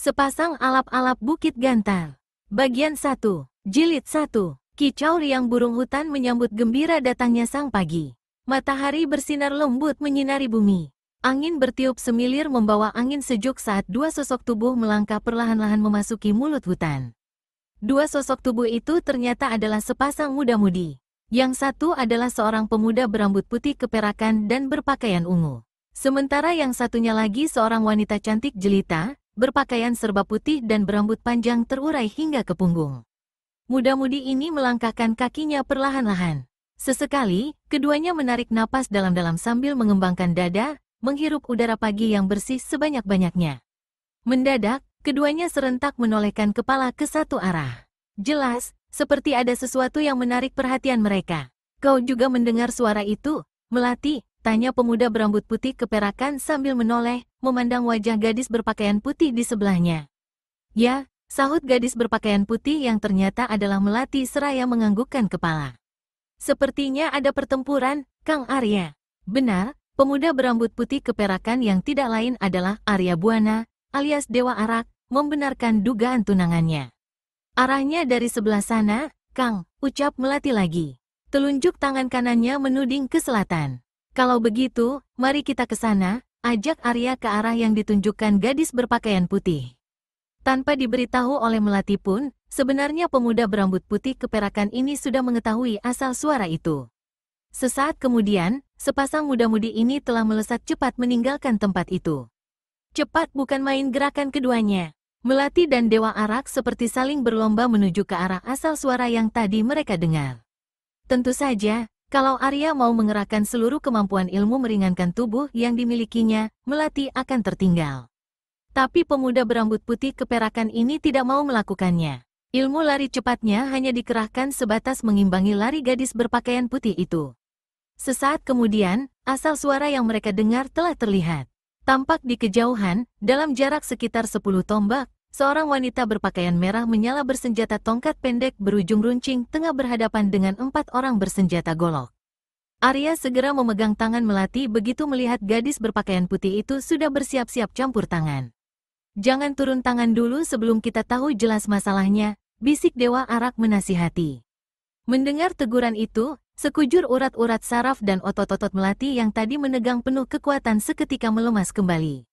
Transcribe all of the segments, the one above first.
Sepasang alap-alap Bukit Gantar. Bagian 1, Jilid 1. Kicau riang burung hutan menyambut gembira datangnya sang pagi. Matahari bersinar lembut menyinari bumi. Angin bertiup semilir membawa angin sejuk saat dua sosok tubuh melangkah perlahan-lahan memasuki mulut hutan. Dua sosok tubuh itu ternyata adalah sepasang muda-mudi. Yang satu adalah seorang pemuda berambut putih keperakan dan berpakaian ungu. Sementara yang satunya lagi seorang wanita cantik jelita, berpakaian serba putih dan berambut panjang terurai hingga ke punggung. Muda-mudi ini melangkahkan kakinya perlahan-lahan. Sesekali, keduanya menarik napas dalam-dalam sambil mengembangkan dada, menghirup udara pagi yang bersih sebanyak-banyaknya. Mendadak, keduanya serentak menolehkan kepala ke satu arah. Jelas, seperti ada sesuatu yang menarik perhatian mereka. "Kau juga mendengar suara itu, Melati?" tanya pemuda berambut putih keperakan sambil menoleh, memandang wajah gadis berpakaian putih di sebelahnya. "Ya," sahut gadis berpakaian putih yang ternyata adalah Melati seraya menganggukkan kepala. "Sepertinya ada pertempuran, Kang Arya." Benar, pemuda berambut putih keperakan yang tidak lain adalah Arya Buana, alias Dewa Arak, membenarkan dugaan tunangannya. "Arahnya dari sebelah sana, Kang," ucap Melati lagi. Telunjuk tangan kanannya menuding ke selatan. "Kalau begitu, mari kita ke sana," ajak Arya ke arah yang ditunjukkan gadis berpakaian putih. Tanpa diberitahu oleh Melati pun, sebenarnya pemuda berambut putih keperakan ini sudah mengetahui asal suara itu. Sesaat kemudian, sepasang muda-mudi ini telah melesat cepat meninggalkan tempat itu. Cepat bukan main gerakan keduanya. Melati dan Dewa Arak seperti saling berlomba menuju ke arah asal suara yang tadi mereka dengar. Tentu saja, kalau Arya mau mengerahkan seluruh kemampuan ilmu meringankan tubuh yang dimilikinya, Melati akan tertinggal. Tapi pemuda berambut putih keperakan ini tidak mau melakukannya. Ilmu lari cepatnya hanya dikerahkan sebatas mengimbangi lari gadis berpakaian putih itu. Sesaat kemudian, asal suara yang mereka dengar telah terlihat. Tampak di kejauhan, dalam jarak sekitar 10 tombak, seorang wanita berpakaian merah menyala bersenjata tongkat pendek berujung runcing tengah berhadapan dengan 4 orang bersenjata golok. Arya segera memegang tangan Melati begitu melihat gadis berpakaian putih itu sudah bersiap-siap campur tangan. "Jangan turun tangan dulu sebelum kita tahu jelas masalahnya," bisik Dewa Arak menasihati. Mendengar teguran itu, sekujur urat-urat saraf dan otot-otot Melati yang tadi menegang penuh kekuatan seketika melemas kembali.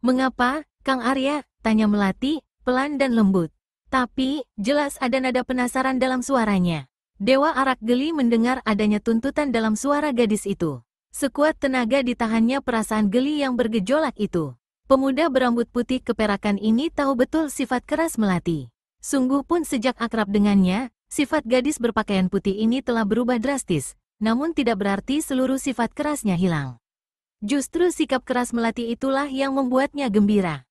"Mengapa, Kang Arya?" tanya Melati, pelan dan lembut. Tapi, jelas ada nada penasaran dalam suaranya. Dewa Arak geli mendengar adanya tuntutan dalam suara gadis itu. Sekuat tenaga ditahannya perasaan geli yang bergejolak itu. Pemuda berambut putih keperakan ini tahu betul sifat keras Melati. Sungguh pun sejak akrab dengannya, sifat gadis berpakaian putih ini telah berubah drastis, namun tidak berarti seluruh sifat kerasnya hilang. Justru sikap keras Melati itulah yang membuatnya gembira.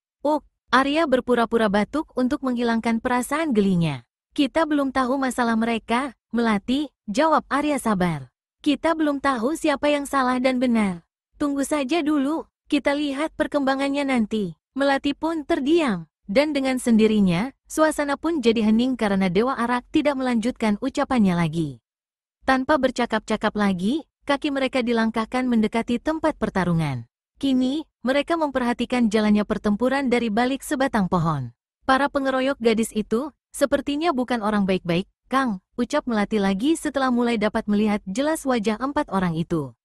Arya berpura-pura batuk untuk menghilangkan perasaan gelinya. "Kita belum tahu masalah mereka, Melati," jawab Arya sabar. "Kita belum tahu siapa yang salah dan benar. Tunggu saja dulu, kita lihat perkembangannya nanti." Melati pun terdiam, dan dengan sendirinya, suasana pun jadi hening karena Dewa Arak tidak melanjutkan ucapannya lagi. Tanpa bercakap-cakap lagi, kaki mereka dilangkahkan mendekati tempat pertarungan. Kini, mereka memperhatikan jalannya pertempuran dari balik sebatang pohon. Para pengeroyok gadis itu, sepertinya bukan orang baik-baik, Kang, ucap Melati lagi setelah mulai dapat melihat jelas wajah 4 orang itu.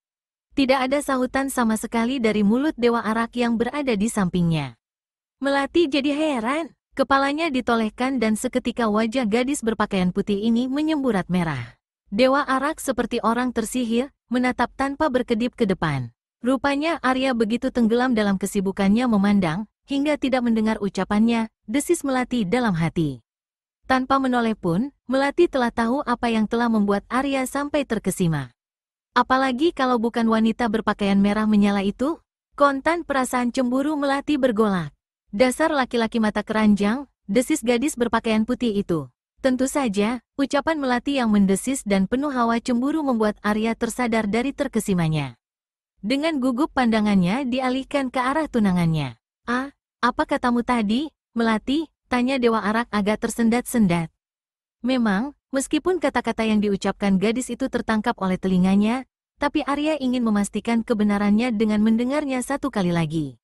Tidak ada sahutan sama sekali dari mulut Dewa Arak yang berada di sampingnya. Melati jadi heran, kepalanya ditolehkan dan seketika wajah gadis berpakaian putih ini menyemburat merah. Dewa Arak seperti orang tersihir, menatap tanpa berkedip ke depan. Rupanya Arya begitu tenggelam dalam kesibukannya memandang, hingga tidak mendengar ucapannya, desis Melati dalam hati. Tanpa menoleh pun, Melati telah tahu apa yang telah membuat Arya sampai terkesima. Apalagi kalau bukan wanita berpakaian merah menyala itu, kontan perasaan cemburu Melati bergolak. "Dasar laki-laki mata keranjang," desis gadis berpakaian putih itu. Tentu saja, ucapan Melati yang mendesis dan penuh hawa cemburu membuat Arya tersadar dari terkesimanya. Dengan gugup pandangannya dialihkan ke arah tunangannya. Apa katamu tadi, Melati?" tanya Dewa Arak agak tersendat-sendat. Memang, meskipun kata-kata yang diucapkan gadis itu tertangkap oleh telinganya, tapi Arya ingin memastikan kebenarannya dengan mendengarnya satu kali lagi.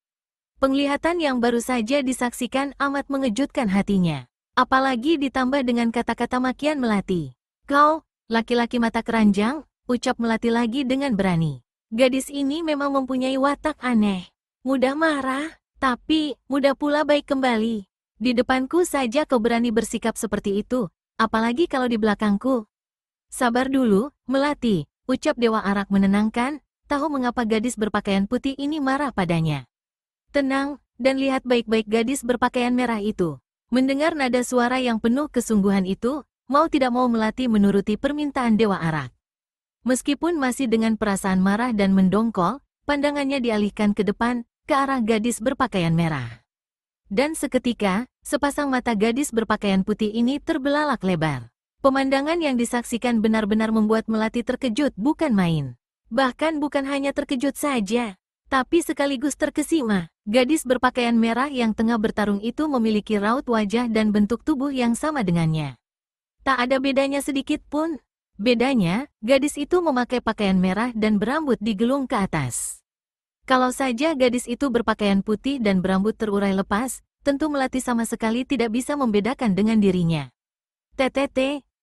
Penglihatan yang baru saja disaksikan amat mengejutkan hatinya. Apalagi ditambah dengan kata-kata makian Melati. "Kau, laki-laki mata keranjang," ucap Melati lagi dengan berani. Gadis ini memang mempunyai watak aneh. Mudah marah, tapi mudah pula baik kembali. Di depanku saja kau berani bersikap seperti itu, apalagi kalau di belakangku. Sabar dulu, Melati, ucap Dewa Arak menenangkan, tahu mengapa gadis berpakaian putih ini marah padanya. Tenang, dan lihat baik-baik gadis berpakaian merah itu. Mendengar nada suara yang penuh kesungguhan itu, mau tidak mau Melati menuruti permintaan Dewa Arak. Meskipun masih dengan perasaan marah dan mendongkol, pandangannya dialihkan ke depan, ke arah gadis berpakaian merah. Dan seketika, sepasang mata gadis berpakaian putih ini terbelalak lebar. Pemandangan yang disaksikan benar-benar membuat Melati terkejut bukan main. Bahkan bukan hanya terkejut saja, tapi sekaligus terkesima. Gadis berpakaian merah yang tengah bertarung itu memiliki raut wajah dan bentuk tubuh yang sama dengannya. Tak ada bedanya sedikit pun. Bedanya, gadis itu memakai pakaian merah dan berambut digelung ke atas. Kalau saja gadis itu berpakaian putih dan berambut terurai lepas, tentu Melati sama sekali tidak bisa membedakan dengan dirinya.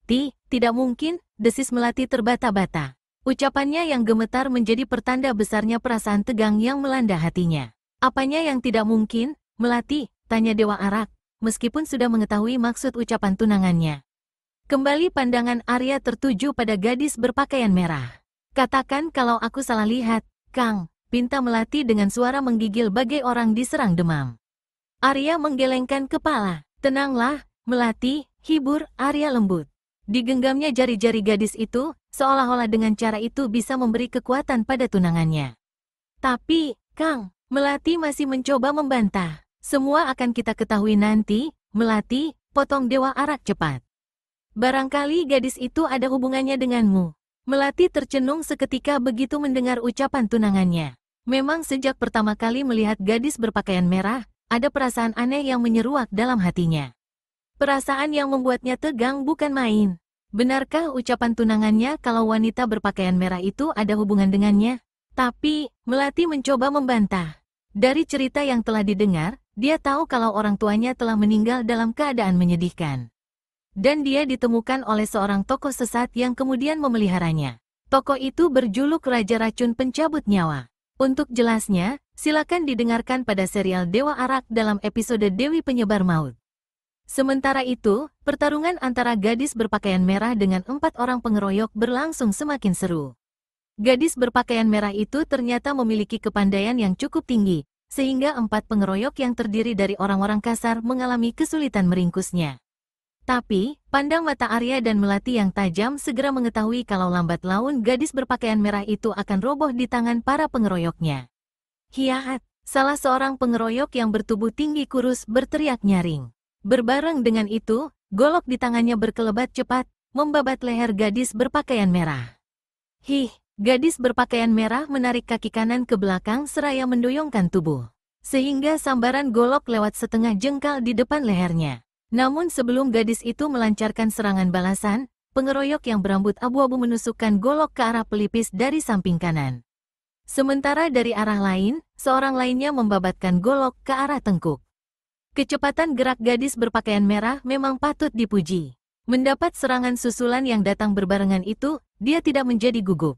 Tidak mungkin, desis Melati terbata-bata. Ucapannya yang gemetar menjadi pertanda besarnya perasaan tegang yang melanda hatinya. Apanya yang tidak mungkin, Melati? Tanya Dewa Arak, meskipun sudah mengetahui maksud ucapan tunangannya. Kembali pandangan Arya tertuju pada gadis berpakaian merah. Katakan kalau aku salah lihat, Kang, pinta Melati dengan suara menggigil bagai orang diserang demam. Arya menggelengkan kepala. Tenanglah, Melati, hibur Arya lembut. Digenggamnya jari-jari gadis itu, seolah-olah dengan cara itu bisa memberi kekuatan pada tunangannya. Tapi, Kang, Melati masih mencoba membantah. Semua akan kita ketahui nanti, Melati, potong Dewa Arak cepat. Barangkali gadis itu ada hubungannya denganmu. Melati tercenung seketika begitu mendengar ucapan tunangannya. Memang sejak pertama kali melihat gadis berpakaian merah, ada perasaan aneh yang menyeruak dalam hatinya. Perasaan yang membuatnya tegang bukan main. Benarkah ucapan tunangannya kalau wanita berpakaian merah itu ada hubungan dengannya? Tapi, Melati mencoba membantah. Dari cerita yang telah didengar, dia tahu kalau orang tuanya telah meninggal dalam keadaan menyedihkan. Dan dia ditemukan oleh seorang tokoh sesat yang kemudian memeliharanya. Tokoh itu berjuluk Raja Racun Pencabut Nyawa. Untuk jelasnya, silakan didengarkan pada serial Dewa Arak dalam episode Dewi Penyebar Maut. Sementara itu, pertarungan antara gadis berpakaian merah dengan 4 orang pengeroyok berlangsung semakin seru. Gadis berpakaian merah itu ternyata memiliki kepandaian yang cukup tinggi, sehingga 4 pengeroyok yang terdiri dari orang-orang kasar mengalami kesulitan meringkusnya. Tapi, pandang mata Arya dan Melati yang tajam segera mengetahui kalau lambat laun gadis berpakaian merah itu akan roboh di tangan para pengeroyoknya. Hiat, salah seorang pengeroyok yang bertubuh tinggi kurus berteriak nyaring. Berbareng dengan itu, golok di tangannya berkelebat cepat, membabat leher gadis berpakaian merah. Gadis berpakaian merah menarik kaki kanan ke belakang seraya mendoyongkan tubuh. Sehingga sambaran golok lewat setengah jengkal di depan lehernya. Namun sebelum gadis itu melancarkan serangan balasan, pengeroyok yang berambut abu-abu menusukkan golok ke arah pelipis dari samping kanan. Sementara dari arah lain, seorang lainnya membabatkan golok ke arah tengkuk. Kecepatan gerak gadis berpakaian merah memang patut dipuji. Mendapat serangan susulan yang datang berbarengan itu, dia tidak menjadi gugup.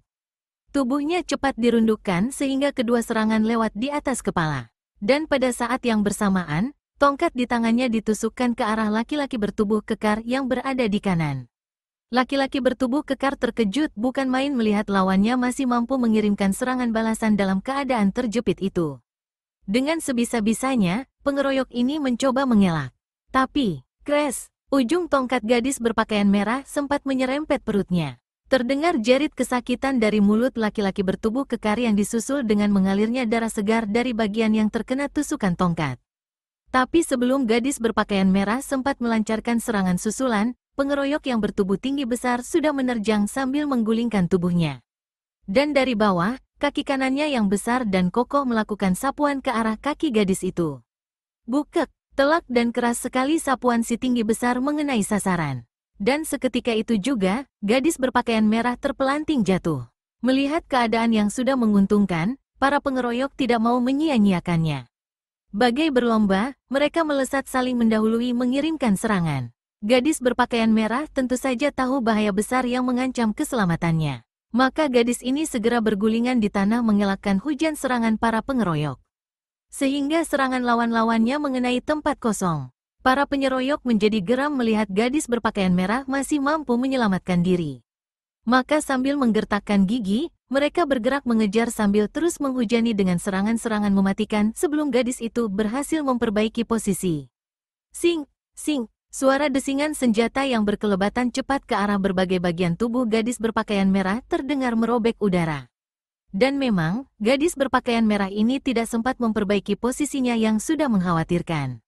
Tubuhnya cepat dirundukkan sehingga kedua serangan lewat di atas kepala. Dan pada saat yang bersamaan, tongkat di tangannya ditusukkan ke arah laki-laki bertubuh kekar yang berada di kanan. Laki-laki bertubuh kekar terkejut bukan main melihat lawannya masih mampu mengirimkan serangan balasan dalam keadaan terjepit itu. Dengan sebisa-bisanya, pengeroyok ini mencoba mengelak. Tapi, kres, ujung tongkat gadis berpakaian merah sempat menyerempet perutnya. Terdengar jerit kesakitan dari mulut laki-laki bertubuh kekar yang disusul dengan mengalirnya darah segar dari bagian yang terkena tusukan tongkat. Tapi sebelum gadis berpakaian merah sempat melancarkan serangan susulan, pengeroyok yang bertubuh tinggi besar sudah menerjang sambil menggulingkan tubuhnya. Dan dari bawah, kaki kanannya yang besar dan kokoh melakukan sapuan ke arah kaki gadis itu. Bukek, telak dan keras sekali sapuan si tinggi besar mengenai sasaran. Dan seketika itu juga, gadis berpakaian merah terpelanting jatuh. Melihat keadaan yang sudah menguntungkan, para pengeroyok tidak mau menyia-nyiakannya. Bagai berlomba, mereka melesat saling mendahului mengirimkan serangan. Gadis berpakaian merah tentu saja tahu bahaya besar yang mengancam keselamatannya. Maka gadis ini segera bergulingan di tanah mengelakkan hujan serangan para pengeroyok. Sehingga serangan lawan-lawannya mengenai tempat kosong. Para penyeroyok menjadi geram melihat gadis berpakaian merah masih mampu menyelamatkan diri. Maka sambil menggertakkan gigi, mereka bergerak mengejar sambil terus menghujani dengan serangan-serangan mematikan sebelum gadis itu berhasil memperbaiki posisi. Sing, sing, suara desingan senjata yang berkelebatan cepat ke arah berbagai bagian tubuh gadis berpakaian merah terdengar merobek udara. Dan memang, gadis berpakaian merah ini tidak sempat memperbaiki posisinya yang sudah mengkhawatirkan.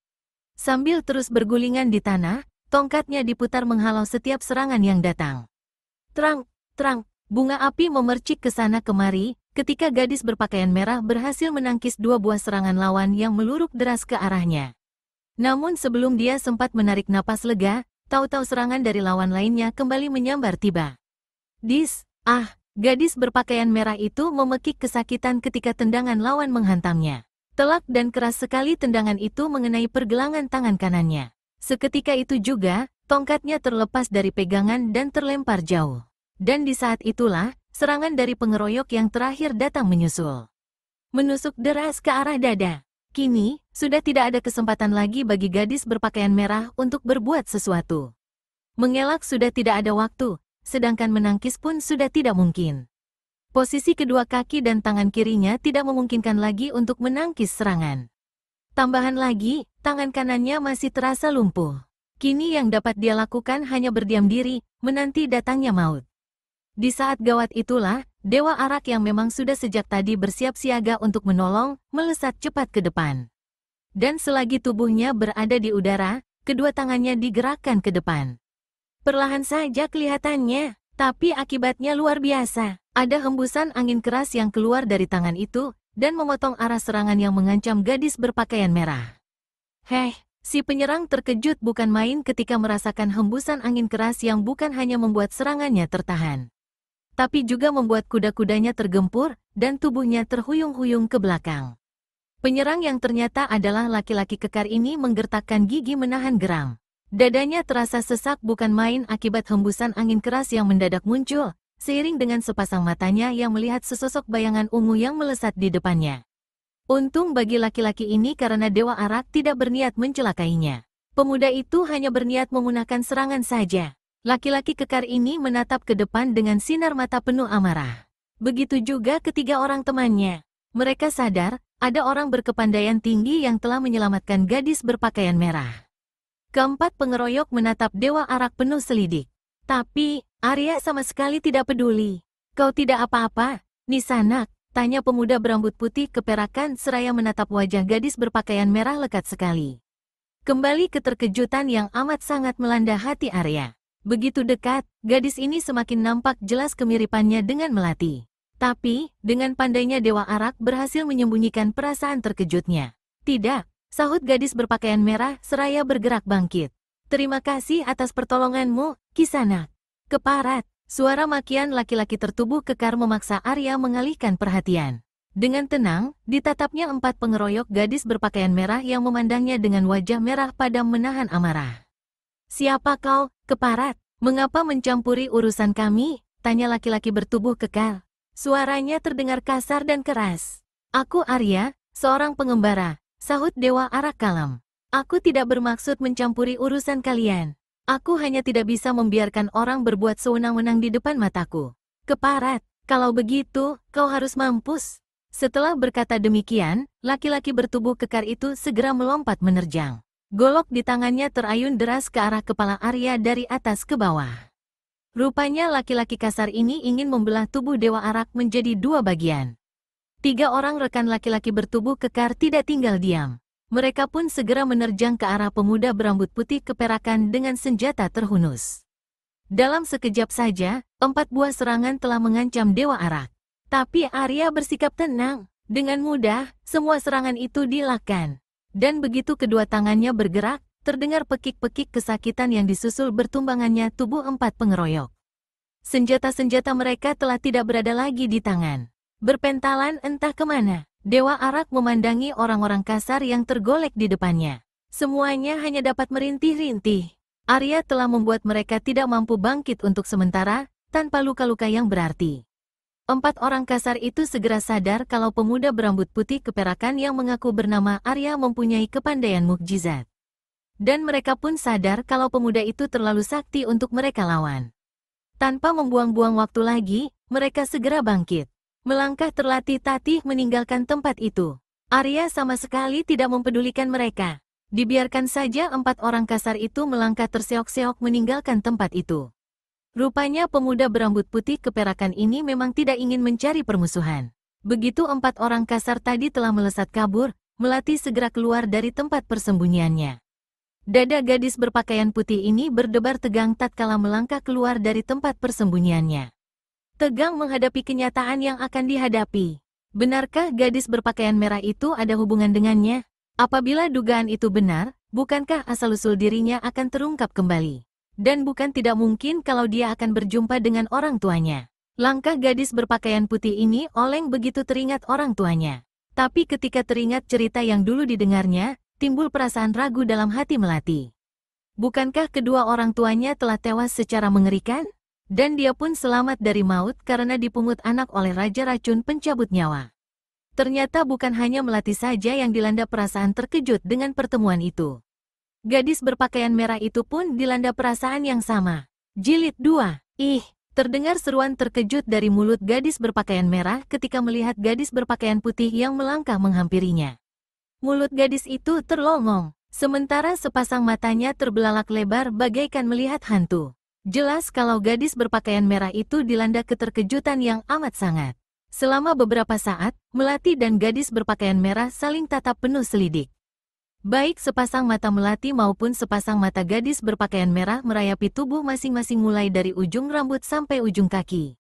Sambil terus bergulingan di tanah, tongkatnya diputar menghalau setiap serangan yang datang. Terang, terang, bunga api memercik ke sana kemari, ketika gadis berpakaian merah berhasil menangkis 2 buah serangan lawan yang meluruk deras ke arahnya. Namun sebelum dia sempat menarik napas lega, tahu-tahu serangan dari lawan lainnya kembali menyambar tiba. Gadis berpakaian merah itu memekik kesakitan ketika tendangan lawan menghantamnya. Telak dan keras sekali tendangan itu mengenai pergelangan tangan kanannya. Seketika itu juga, tongkatnya terlepas dari pegangan dan terlempar jauh. Dan di saat itulah, serangan dari pengeroyok yang terakhir datang menyusul. Menusuk deras ke arah dada. Kini, sudah tidak ada kesempatan lagi bagi gadis berpakaian merah untuk berbuat sesuatu. Mengelak sudah tidak ada waktu, sedangkan menangkis pun sudah tidak mungkin. Posisi kedua kaki dan tangan kirinya tidak memungkinkan lagi untuk menangkis serangan. Tambahan lagi, tangan kanannya masih terasa lumpuh. Kini yang dapat dia lakukan hanya berdiam diri, menanti datangnya maut. Di saat gawat itulah, Dewa Arak yang memang sudah sejak tadi bersiap siaga untuk menolong, melesat cepat ke depan. Dan selagi tubuhnya berada di udara, kedua tangannya digerakkan ke depan. Perlahan saja kelihatannya, tapi akibatnya luar biasa. Ada hembusan angin keras yang keluar dari tangan itu, dan memotong arah serangan yang mengancam gadis berpakaian merah. Si penyerang terkejut bukan main ketika merasakan hembusan angin keras yang bukan hanya membuat serangannya tertahan, tapi juga membuat kuda-kudanya tergempur, dan tubuhnya terhuyung-huyung ke belakang. Penyerang yang ternyata adalah laki-laki kekar ini menggertakkan gigi menahan geram. Dadanya terasa sesak bukan main akibat hembusan angin keras yang mendadak muncul, seiring dengan sepasang matanya yang melihat sesosok bayangan ungu yang melesat di depannya. Untung bagi laki-laki ini karena Dewa Arak tidak berniat mencelakainya. Pemuda itu hanya berniat menggunakan serangan saja. Laki-laki kekar ini menatap ke depan dengan sinar mata penuh amarah. Begitu juga ketiga orang temannya. Mereka sadar, ada orang berkepandaian tinggi yang telah menyelamatkan gadis berpakaian merah. Keempat pengeroyok menatap Dewa Arak penuh selidik. Tapi, Arya sama sekali tidak peduli. Kau tidak apa-apa, Nisanak, tanya pemuda berambut putih keperakan seraya menatap wajah gadis berpakaian merah lekat sekali. Kembali keterkejutan yang amat sangat melanda hati Arya. Begitu dekat, gadis ini semakin nampak jelas kemiripannya dengan Melati. Tapi, dengan pandainya Dewa Arak berhasil menyembunyikan perasaan terkejutnya. Tidak, sahut gadis berpakaian merah seraya bergerak bangkit. Terima kasih atas pertolonganmu, Kisanak. Keparat, suara makian laki-laki tertubuh kekar memaksa Arya mengalihkan perhatian. Dengan tenang, ditatapnya 4 pengeroyok gadis berpakaian merah yang memandangnya dengan wajah merah padam menahan amarah. Siapa kau, Keparat? Mengapa mencampuri urusan kami? Tanya laki-laki bertubuh kekar. Suaranya terdengar kasar dan keras. Aku Arya, seorang pengembara, sahut Dewa Arak kalem. Aku tidak bermaksud mencampuri urusan kalian. Aku hanya tidak bisa membiarkan orang berbuat sewenang-wenang di depan mataku. Keparat, kalau begitu, kau harus mampus. Setelah berkata demikian, laki-laki bertubuh kekar itu segera melompat menerjang. Golok di tangannya terayun deras ke arah kepala Arya dari atas ke bawah. Rupanya laki-laki kasar ini ingin membelah tubuh Dewa Arak menjadi 2 bagian. 3 orang rekan laki-laki bertubuh kekar tidak tinggal diam. Mereka pun segera menerjang ke arah pemuda berambut putih keperakan dengan senjata terhunus. Dalam sekejap saja, 4 buah serangan telah mengancam Dewa Arak. Tapi Arya bersikap tenang. Dengan mudah, semua serangan itu dielakkan. Dan begitu kedua tangannya bergerak, terdengar pekik-pekik kesakitan yang disusul bertumbangannya tubuh 4 pengeroyok. Senjata-senjata mereka telah tidak berada lagi di tangan. berpentalan entah kemana. Dewa Arak memandangi orang-orang kasar yang tergolek di depannya. Semuanya hanya dapat merintih-rintih. Arya telah membuat mereka tidak mampu bangkit untuk sementara, tanpa luka-luka yang berarti. 4 orang kasar itu segera sadar kalau pemuda berambut putih keperakan yang mengaku bernama Arya mempunyai kepandaian mukjizat. Dan mereka pun sadar kalau pemuda itu terlalu sakti untuk mereka lawan. Tanpa membuang-buang waktu lagi, mereka segera bangkit. Melangkah terlatih-tatih meninggalkan tempat itu. Arya sama sekali tidak mempedulikan mereka. Dibiarkan saja 4 orang kasar itu melangkah terseok-seok meninggalkan tempat itu. Rupanya pemuda berambut putih keperakan ini memang tidak ingin mencari permusuhan. Begitu 4 orang kasar tadi telah melesat kabur, Melati segera keluar dari tempat persembunyiannya. Dada gadis berpakaian putih ini berdebar tegang tatkala melangkah keluar dari tempat persembunyiannya. Tegang menghadapi kenyataan yang akan dihadapi. Benarkah gadis berpakaian merah itu ada hubungan dengannya? Apabila dugaan itu benar, bukankah asal-usul dirinya akan terungkap kembali? Dan bukan tidak mungkin kalau dia akan berjumpa dengan orang tuanya. Langkah gadis berpakaian putih ini oleng begitu teringat orang tuanya. Tapi ketika teringat cerita yang dulu didengarnya, timbul perasaan ragu dalam hati Melati. Bukankah kedua orang tuanya telah tewas secara mengerikan? Dan dia pun selamat dari maut karena dipungut anak oleh Raja Racun Pencabut Nyawa. Ternyata bukan hanya Melati saja yang dilanda perasaan terkejut dengan pertemuan itu. Gadis berpakaian merah itu pun dilanda perasaan yang sama. Jilid 2. Ih, terdengar seruan terkejut dari mulut gadis berpakaian merah ketika melihat gadis berpakaian putih yang melangkah menghampirinya. Mulut gadis itu terlongong, sementara sepasang matanya terbelalak lebar bagaikan melihat hantu. Jelas kalau gadis berpakaian merah itu dilanda keterkejutan yang amat sangat. Selama beberapa saat, Melati dan gadis berpakaian merah saling tatap penuh selidik. Baik sepasang mata Melati maupun sepasang mata gadis berpakaian merah merayapi tubuh masing-masing mulai dari ujung rambut sampai ujung kaki.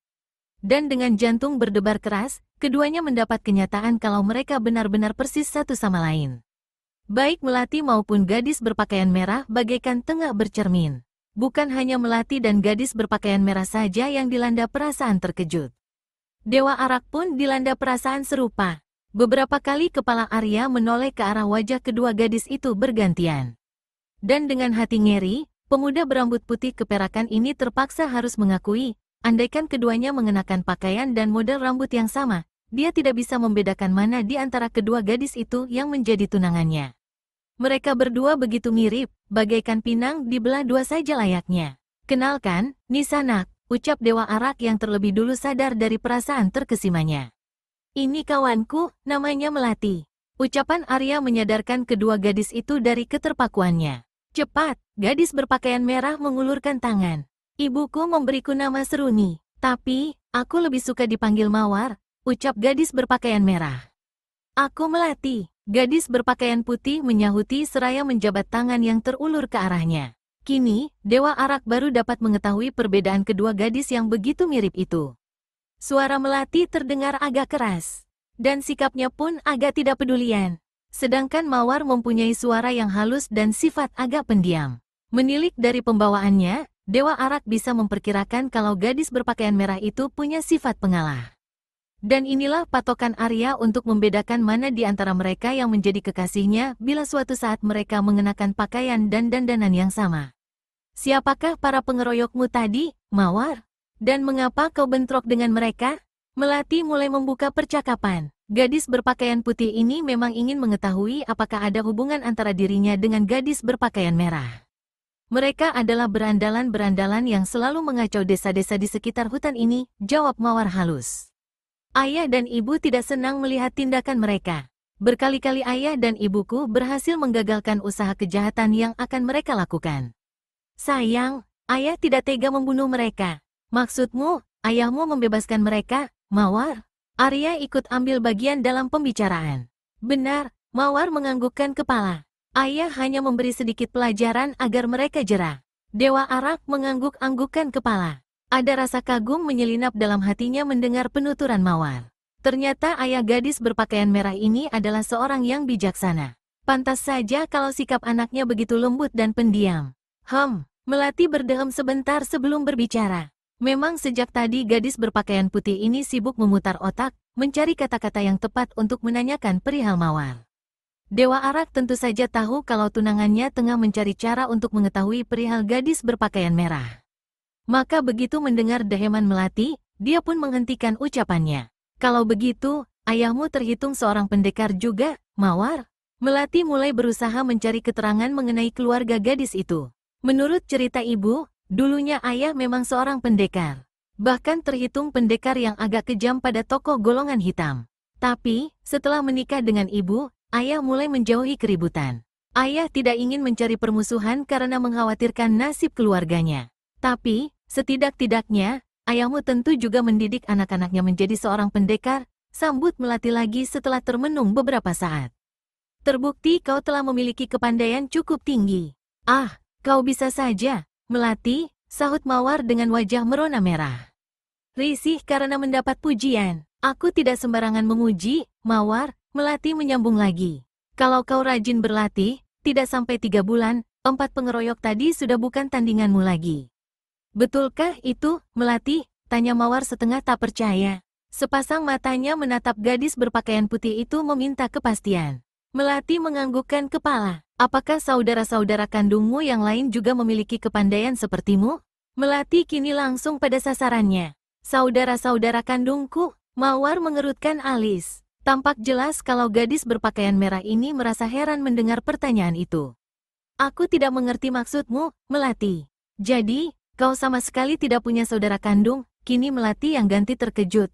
Dan dengan jantung berdebar keras, keduanya mendapat kenyataan kalau mereka benar-benar persis satu sama lain. Baik Melati maupun gadis berpakaian merah bagaikan tengah bercermin. Bukan hanya Melati dan gadis berpakaian merah saja yang dilanda perasaan terkejut. Dewa Arak pun dilanda perasaan serupa. Beberapa kali kepala Arya menoleh ke arah wajah kedua gadis itu bergantian. Dan dengan hati ngeri, pemuda berambut putih keperakan ini terpaksa harus mengakui, andaikan keduanya mengenakan pakaian dan model rambut yang sama, dia tidak bisa membedakan mana di antara kedua gadis itu yang menjadi tunangannya. Mereka berdua begitu mirip, bagaikan pinang dibelah dua saja layaknya. Kenalkan, Nisanak, ucap Dewa Arak yang terlebih dulu sadar dari perasaan terkesimanya. Ini kawanku, namanya Melati. Ucapan Arya menyadarkan kedua gadis itu dari keterpakuannya. Cepat, gadis berpakaian merah mengulurkan tangan. Ibuku memberiku nama Seruni, tapi aku lebih suka dipanggil Mawar, ucap gadis berpakaian merah. Aku Melati, gadis berpakaian putih menyahuti seraya menjabat tangan yang terulur ke arahnya. Kini, Dewa Arak baru dapat mengetahui perbedaan kedua gadis yang begitu mirip itu. Suara Melati terdengar agak keras, dan sikapnya pun agak tidak pedulian. Sedangkan Mawar mempunyai suara yang halus dan sifat agak pendiam. Menilik dari pembawaannya, Dewa Arak bisa memperkirakan kalau gadis berpakaian merah itu punya sifat pengalah. Dan inilah patokan Arya untuk membedakan mana di antara mereka yang menjadi kekasihnya bila suatu saat mereka mengenakan pakaian dan dandanan yang sama. Siapakah para pengeroyokmu tadi, Mawar? Dan mengapa kau bentrok dengan mereka? Melati mulai membuka percakapan. Gadis berpakaian putih ini memang ingin mengetahui apakah ada hubungan antara dirinya dengan gadis berpakaian merah. Mereka adalah berandalan-berandalan yang selalu mengacau desa-desa di sekitar hutan ini, jawab Mawar halus. Ayah dan ibu tidak senang melihat tindakan mereka. Berkali-kali ayah dan ibuku berhasil menggagalkan usaha kejahatan yang akan mereka lakukan. Sayang, ayah tidak tega membunuh mereka. Maksudmu, ayahmu membebaskan mereka, Mawar? Arya ikut ambil bagian dalam pembicaraan. Benar, Mawar menganggukkan kepala. Ayah hanya memberi sedikit pelajaran agar mereka jera. Dewa Arak mengangguk-anggukkan kepala. Ada rasa kagum menyelinap dalam hatinya mendengar penuturan Mawar. Ternyata ayah gadis berpakaian merah ini adalah seorang yang bijaksana. Pantas saja kalau sikap anaknya begitu lembut dan pendiam. Melati berdehem sebentar sebelum berbicara. Memang sejak tadi gadis berpakaian putih ini sibuk memutar otak, mencari kata-kata yang tepat untuk menanyakan perihal Mawar. Dewa Arak tentu saja tahu kalau tunangannya tengah mencari cara untuk mengetahui perihal gadis berpakaian merah. Maka begitu mendengar deheman Melati, dia pun menghentikan ucapannya. Kalau begitu, ayahmu terhitung seorang pendekar juga, Mawar? Melati mulai berusaha mencari keterangan mengenai keluarga gadis itu. Menurut cerita ibu, dulunya ayah memang seorang pendekar. Bahkan terhitung pendekar yang agak kejam pada tokoh golongan hitam. Tapi, setelah menikah dengan ibu, ayah mulai menjauhi keributan. Ayah tidak ingin mencari permusuhan karena mengkhawatirkan nasib keluarganya. Tapi, setidak-tidaknya, ayahmu tentu juga mendidik anak-anaknya menjadi seorang pendekar, sambut Melati lagi setelah termenung beberapa saat. Terbukti kau telah memiliki kepandaian cukup tinggi. Ah, kau bisa saja, Melati, sahut Mawar dengan wajah merona merah. Risih karena mendapat pujian. Aku tidak sembarangan memuji, Mawar, Melati menyambung lagi. Kalau kau rajin berlatih, tidak sampai 3 bulan, 4 pengeroyok tadi sudah bukan tandinganmu lagi. Betulkah itu, Melati? Tanya Mawar setengah tak percaya. Sepasang matanya menatap gadis berpakaian putih itu meminta kepastian. Melati menganggukkan kepala. Apakah saudara-saudara kandungmu yang lain juga memiliki kepandaian sepertimu? Melati kini langsung pada sasarannya. Saudara-saudara kandungku, Mawar mengerutkan alis. Tampak jelas kalau gadis berpakaian merah ini merasa heran mendengar pertanyaan itu. Aku tidak mengerti maksudmu, Melati. Jadi, kau sama sekali tidak punya saudara kandung, kini Melati yang ganti terkejut.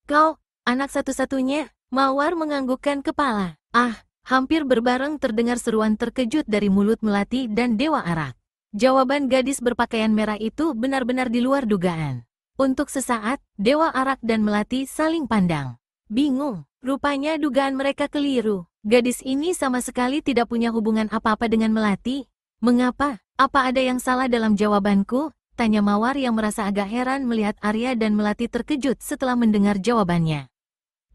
Kau, anak satu-satunya, Mawar menganggukkan kepala. Ah, hampir berbareng terdengar seruan terkejut dari mulut Melati dan Dewa Arak. Jawaban gadis berpakaian merah itu benar-benar di luar dugaan. Untuk sesaat, Dewa Arak dan Melati saling pandang. Bingung, rupanya dugaan mereka keliru. Gadis ini sama sekali tidak punya hubungan apa-apa dengan Melati. Mengapa? Apa ada yang salah dalam jawabanku? Tanya Mawar yang merasa agak heran melihat Arya dan Melati terkejut setelah mendengar jawabannya.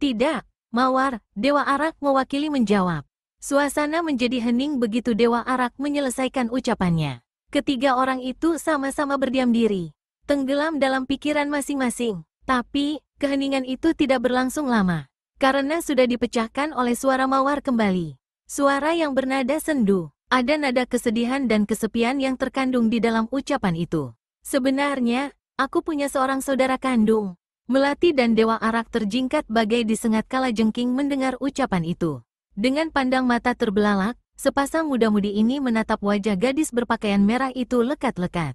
Tidak, Mawar, Dewa Arak mewakili menjawab. Suasana menjadi hening begitu Dewa Arak menyelesaikan ucapannya. Ketiga orang itu sama-sama berdiam diri, tenggelam dalam pikiran masing-masing. Tapi, keheningan itu tidak berlangsung lama, karena sudah dipecahkan oleh suara Mawar kembali. Suara yang bernada sendu, ada nada kesedihan dan kesepian yang terkandung di dalam ucapan itu. Sebenarnya, aku punya seorang saudara kandung. Melati dan Dewa Arak terjingkat bagai disengat kalajengking mendengar ucapan itu. Dengan pandang mata terbelalak, sepasang muda-mudi ini menatap wajah gadis berpakaian merah itu lekat-lekat.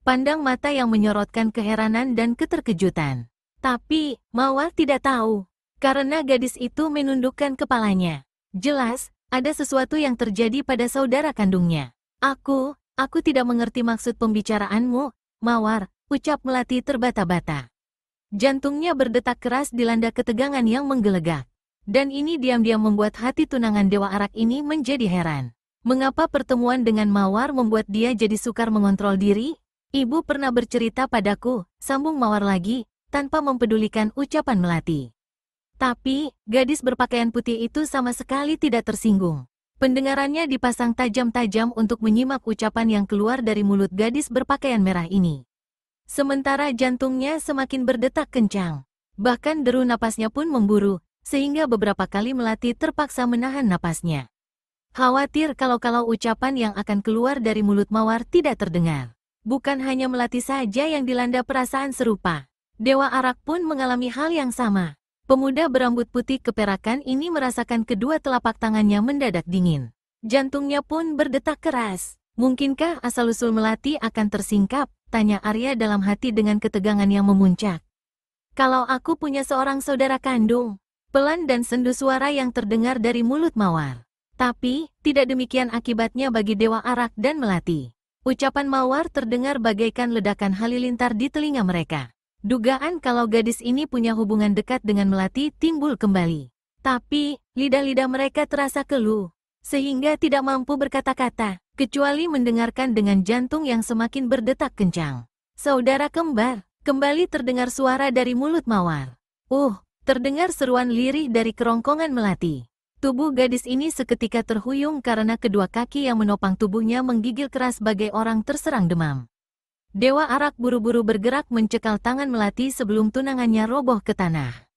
Pandang mata yang menyorotkan keheranan dan keterkejutan. Tapi, Mawar tidak tahu, karena gadis itu menundukkan kepalanya. Jelas, ada sesuatu yang terjadi pada saudara kandungnya. Aku tidak mengerti maksud pembicaraanmu, Mawar, ucap Melati terbata-bata. Jantungnya berdetak keras dilanda ketegangan yang menggelegak. Dan ini diam-diam membuat hati tunangan Dewa Arak ini menjadi heran. Mengapa pertemuan dengan Mawar membuat dia jadi sukar mengontrol diri? Ibu pernah bercerita padaku, sambung Mawar lagi, tanpa mempedulikan ucapan Melati. Tapi, gadis berpakaian putih itu sama sekali tidak tersinggung. Pendengarannya dipasang tajam-tajam untuk menyimak ucapan yang keluar dari mulut gadis berpakaian merah ini. Sementara jantungnya semakin berdetak kencang. Bahkan deru napasnya pun memburu, sehingga beberapa kali Melati terpaksa menahan napasnya. Khawatir kalau ucapan yang akan keluar dari mulut Mawar tidak terdengar. Bukan hanya Melati saja yang dilanda perasaan serupa. Dewa Arak pun mengalami hal yang sama. Pemuda berambut putih keperakan ini merasakan kedua telapak tangannya mendadak dingin. Jantungnya pun berdetak keras. Mungkinkah asal-usul Melati akan tersingkap? Tanya Arya dalam hati dengan ketegangan yang memuncak. Kalau aku punya seorang saudara kandung. Pelan dan sendu suara yang terdengar dari mulut Mawar. Tapi, tidak demikian akibatnya bagi Dewa Arak dan Melati. Ucapan Mawar terdengar bagaikan ledakan halilintar di telinga mereka. Dugaan kalau gadis ini punya hubungan dekat dengan Melati timbul kembali. Tapi, lidah-lidah mereka terasa keluh, sehingga tidak mampu berkata-kata, kecuali mendengarkan dengan jantung yang semakin berdetak kencang. Saudara kembar, kembali terdengar suara dari mulut Mawar. Terdengar seruan lirih dari kerongkongan Melati. Tubuh gadis ini seketika terhuyung karena kedua kaki yang menopang tubuhnya menggigil keras bagai orang terserang demam. Dewa Arak buru-buru bergerak mencekal tangan Melati sebelum tunangannya roboh ke tanah.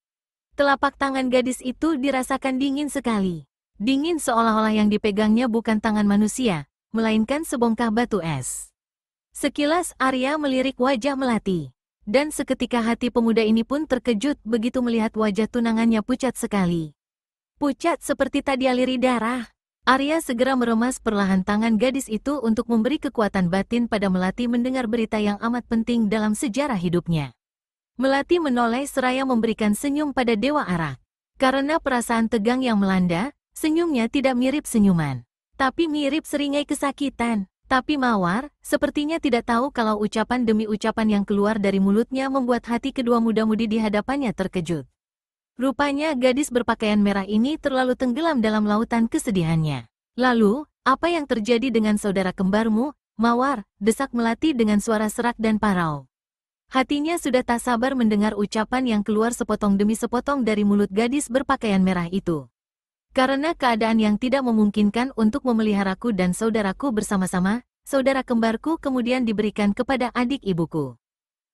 Telapak tangan gadis itu dirasakan dingin sekali. Dingin seolah-olah yang dipegangnya bukan tangan manusia, melainkan sebongkah batu es. Sekilas Arya melirik wajah Melati. Dan seketika hati pemuda ini pun terkejut begitu melihat wajah tunangannya pucat sekali. Pucat seperti tak dialiri darah. Arya segera meremas perlahan tangan gadis itu untuk memberi kekuatan batin pada Melati mendengar berita yang amat penting dalam sejarah hidupnya. Melati menoleh seraya memberikan senyum pada Dewa Arak. Karena perasaan tegang yang melanda, senyumnya tidak mirip senyuman, tapi mirip seringai kesakitan. Tapi Mawar sepertinya tidak tahu kalau ucapan demi ucapan yang keluar dari mulutnya membuat hati kedua muda-mudi di hadapannya terkejut. Rupanya gadis berpakaian merah ini terlalu tenggelam dalam lautan kesedihannya. Lalu, apa yang terjadi dengan saudara kembarmu, Mawar? Desak Melati dengan suara serak dan parau. Hatinya sudah tak sabar mendengar ucapan yang keluar sepotong demi sepotong dari mulut gadis berpakaian merah itu. Karena keadaan yang tidak memungkinkan untuk memeliharaku dan saudaraku bersama-sama, saudara kembarku kemudian diberikan kepada adik ibuku.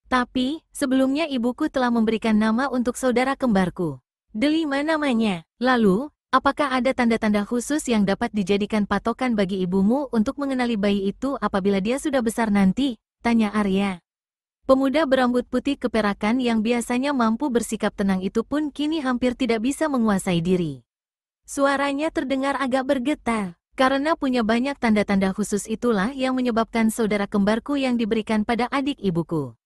Tapi, sebelumnya ibuku telah memberikan nama untuk saudara kembarku. Delima namanya. Lalu, apakah ada tanda-tanda khusus yang dapat dijadikan patokan bagi ibumu untuk mengenali bayi itu apabila dia sudah besar nanti? Tanya Arya. Pemuda berambut putih keperakan yang biasanya mampu bersikap tenang itu pun kini hampir tidak bisa menguasai diri. Suaranya terdengar agak bergetar, karena punya banyak tanda-tanda khusus itulah yang menyebabkan saudara kembarku yang diberikan pada adik ibuku.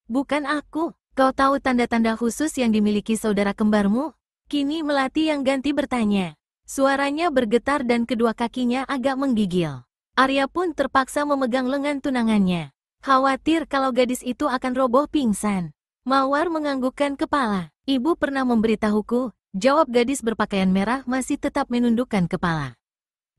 Bukan aku, kau tahu tanda-tanda khusus yang dimiliki saudara kembarmu? Kini Melati yang ganti bertanya. Suaranya bergetar dan kedua kakinya agak menggigil. Arya pun terpaksa memegang lengan tunangannya. Khawatir kalau gadis itu akan roboh pingsan. Mawar menganggukkan kepala. Ibu pernah memberitahuku, jawab gadis berpakaian merah masih tetap menundukkan kepala.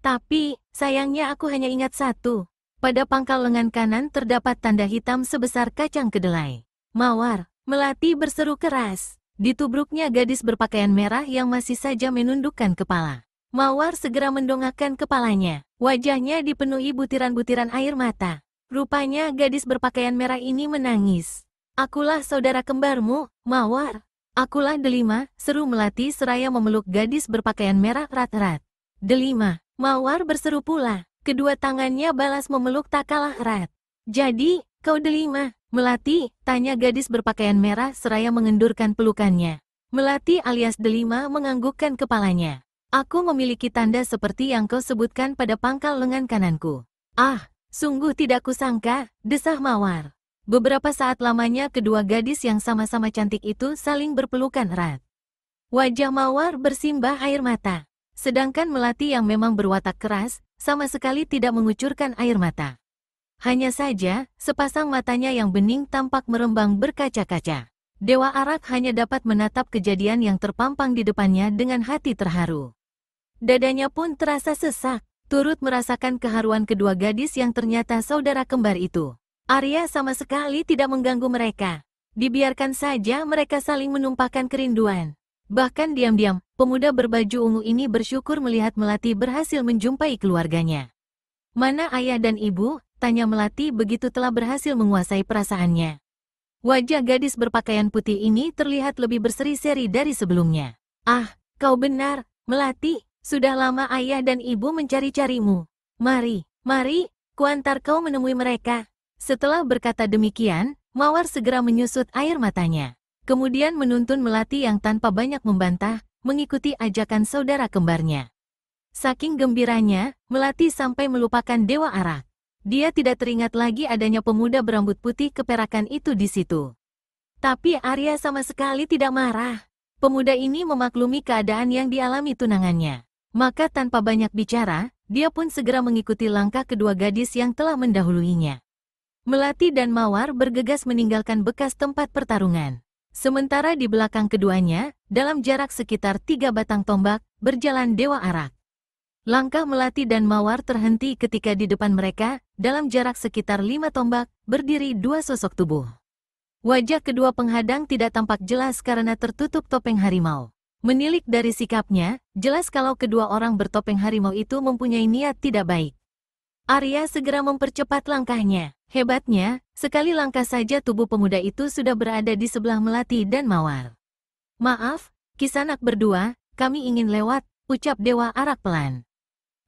Tapi, sayangnya aku hanya ingat satu. Pada pangkal lengan kanan terdapat tanda hitam sebesar kacang kedelai. Mawar, Melati berseru keras. Ditubruknya gadis berpakaian merah yang masih saja menundukkan kepala. Mawar segera mendongakkan kepalanya. Wajahnya dipenuhi butiran-butiran air mata. Rupanya gadis berpakaian merah ini menangis. Akulah saudara kembarmu, Mawar. Akulah Delima, seru Melati seraya memeluk gadis berpakaian merah erat-erat. Delima, Mawar berseru pula. Kedua tangannya balas memeluk tak kalah erat. Jadi, kau Delima? Melati, tanya gadis berpakaian merah seraya mengendurkan pelukannya. Melati alias Delima menganggukkan kepalanya. Aku memiliki tanda seperti yang kau sebutkan pada pangkal lengan kananku. Ah! Sungguh tidak kusangka, desah Mawar. Beberapa saat lamanya kedua gadis yang sama-sama cantik itu saling berpelukan erat. Wajah Mawar bersimbah air mata. Sedangkan Melati yang memang berwatak keras, sama sekali tidak mengucurkan air mata. Hanya saja, sepasang matanya yang bening tampak merembang berkaca-kaca. Dewa Arak hanya dapat menatap kejadian yang terpampang di depannya dengan hati terharu. Dadanya pun terasa sesak. Turut merasakan keharuan kedua gadis yang ternyata saudara kembar itu. Arya sama sekali tidak mengganggu mereka. Dibiarkan saja mereka saling menumpahkan kerinduan. Bahkan diam-diam, pemuda berbaju ungu ini bersyukur melihat Melati berhasil menjumpai keluarganya. Mana ayah dan ibu? Tanya Melati begitu telah berhasil menguasai perasaannya. Wajah gadis berpakaian putih ini terlihat lebih berseri-seri dari sebelumnya. Ah, kau benar, Melati. Sudah lama ayah dan ibu mencari-carimu. Mari, kuantar kau menemui mereka. Setelah berkata demikian, Mawar segera menyusut air matanya. Kemudian menuntun Melati yang tanpa banyak membantah, mengikuti ajakan saudara kembarnya. Saking gembiranya, Melati sampai melupakan Dewa Arak. Dia tidak teringat lagi adanya pemuda berambut putih keperakan itu di situ. Tapi Arya sama sekali tidak marah. Pemuda ini memaklumi keadaan yang dialami tunangannya. Maka tanpa banyak bicara, dia pun segera mengikuti langkah kedua gadis yang telah mendahuluinya. Melati dan Mawar bergegas meninggalkan bekas tempat pertarungan. Sementara di belakang keduanya, dalam jarak sekitar 3 batang tombak, berjalan Dewa Arak. Langkah Melati dan Mawar terhenti ketika di depan mereka, dalam jarak sekitar 5 tombak, berdiri 2 sosok tubuh. Wajah kedua penghadang tidak tampak jelas karena tertutup topeng harimau. Menilik dari sikapnya, jelas kalau kedua orang bertopeng harimau itu mempunyai niat tidak baik. Arya segera mempercepat langkahnya. Hebatnya, sekali langkah saja tubuh pemuda itu sudah berada di sebelah Melati dan Mawar. Maaf, Kisanak berdua, kami ingin lewat, ucap Dewa Arak pelan.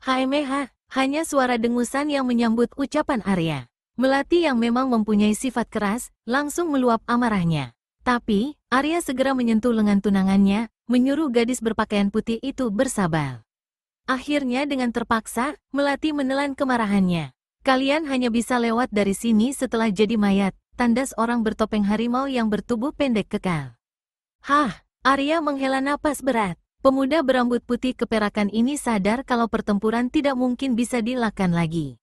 HMH, hanya suara dengusan yang menyambut ucapan Arya. Melati yang memang mempunyai sifat keras, langsung meluap amarahnya. Tapi, Arya segera menyentuh lengan tunangannya, menyuruh gadis berpakaian putih itu bersabar. Akhirnya dengan terpaksa, Melati menelan kemarahannya. Kalian hanya bisa lewat dari sini setelah jadi mayat, tandas orang bertopeng harimau yang bertubuh pendek kekal. Hah, Arya menghela napas berat. Pemuda berambut putih keperakan ini sadar kalau pertempuran tidak mungkin bisa dilakukan lagi.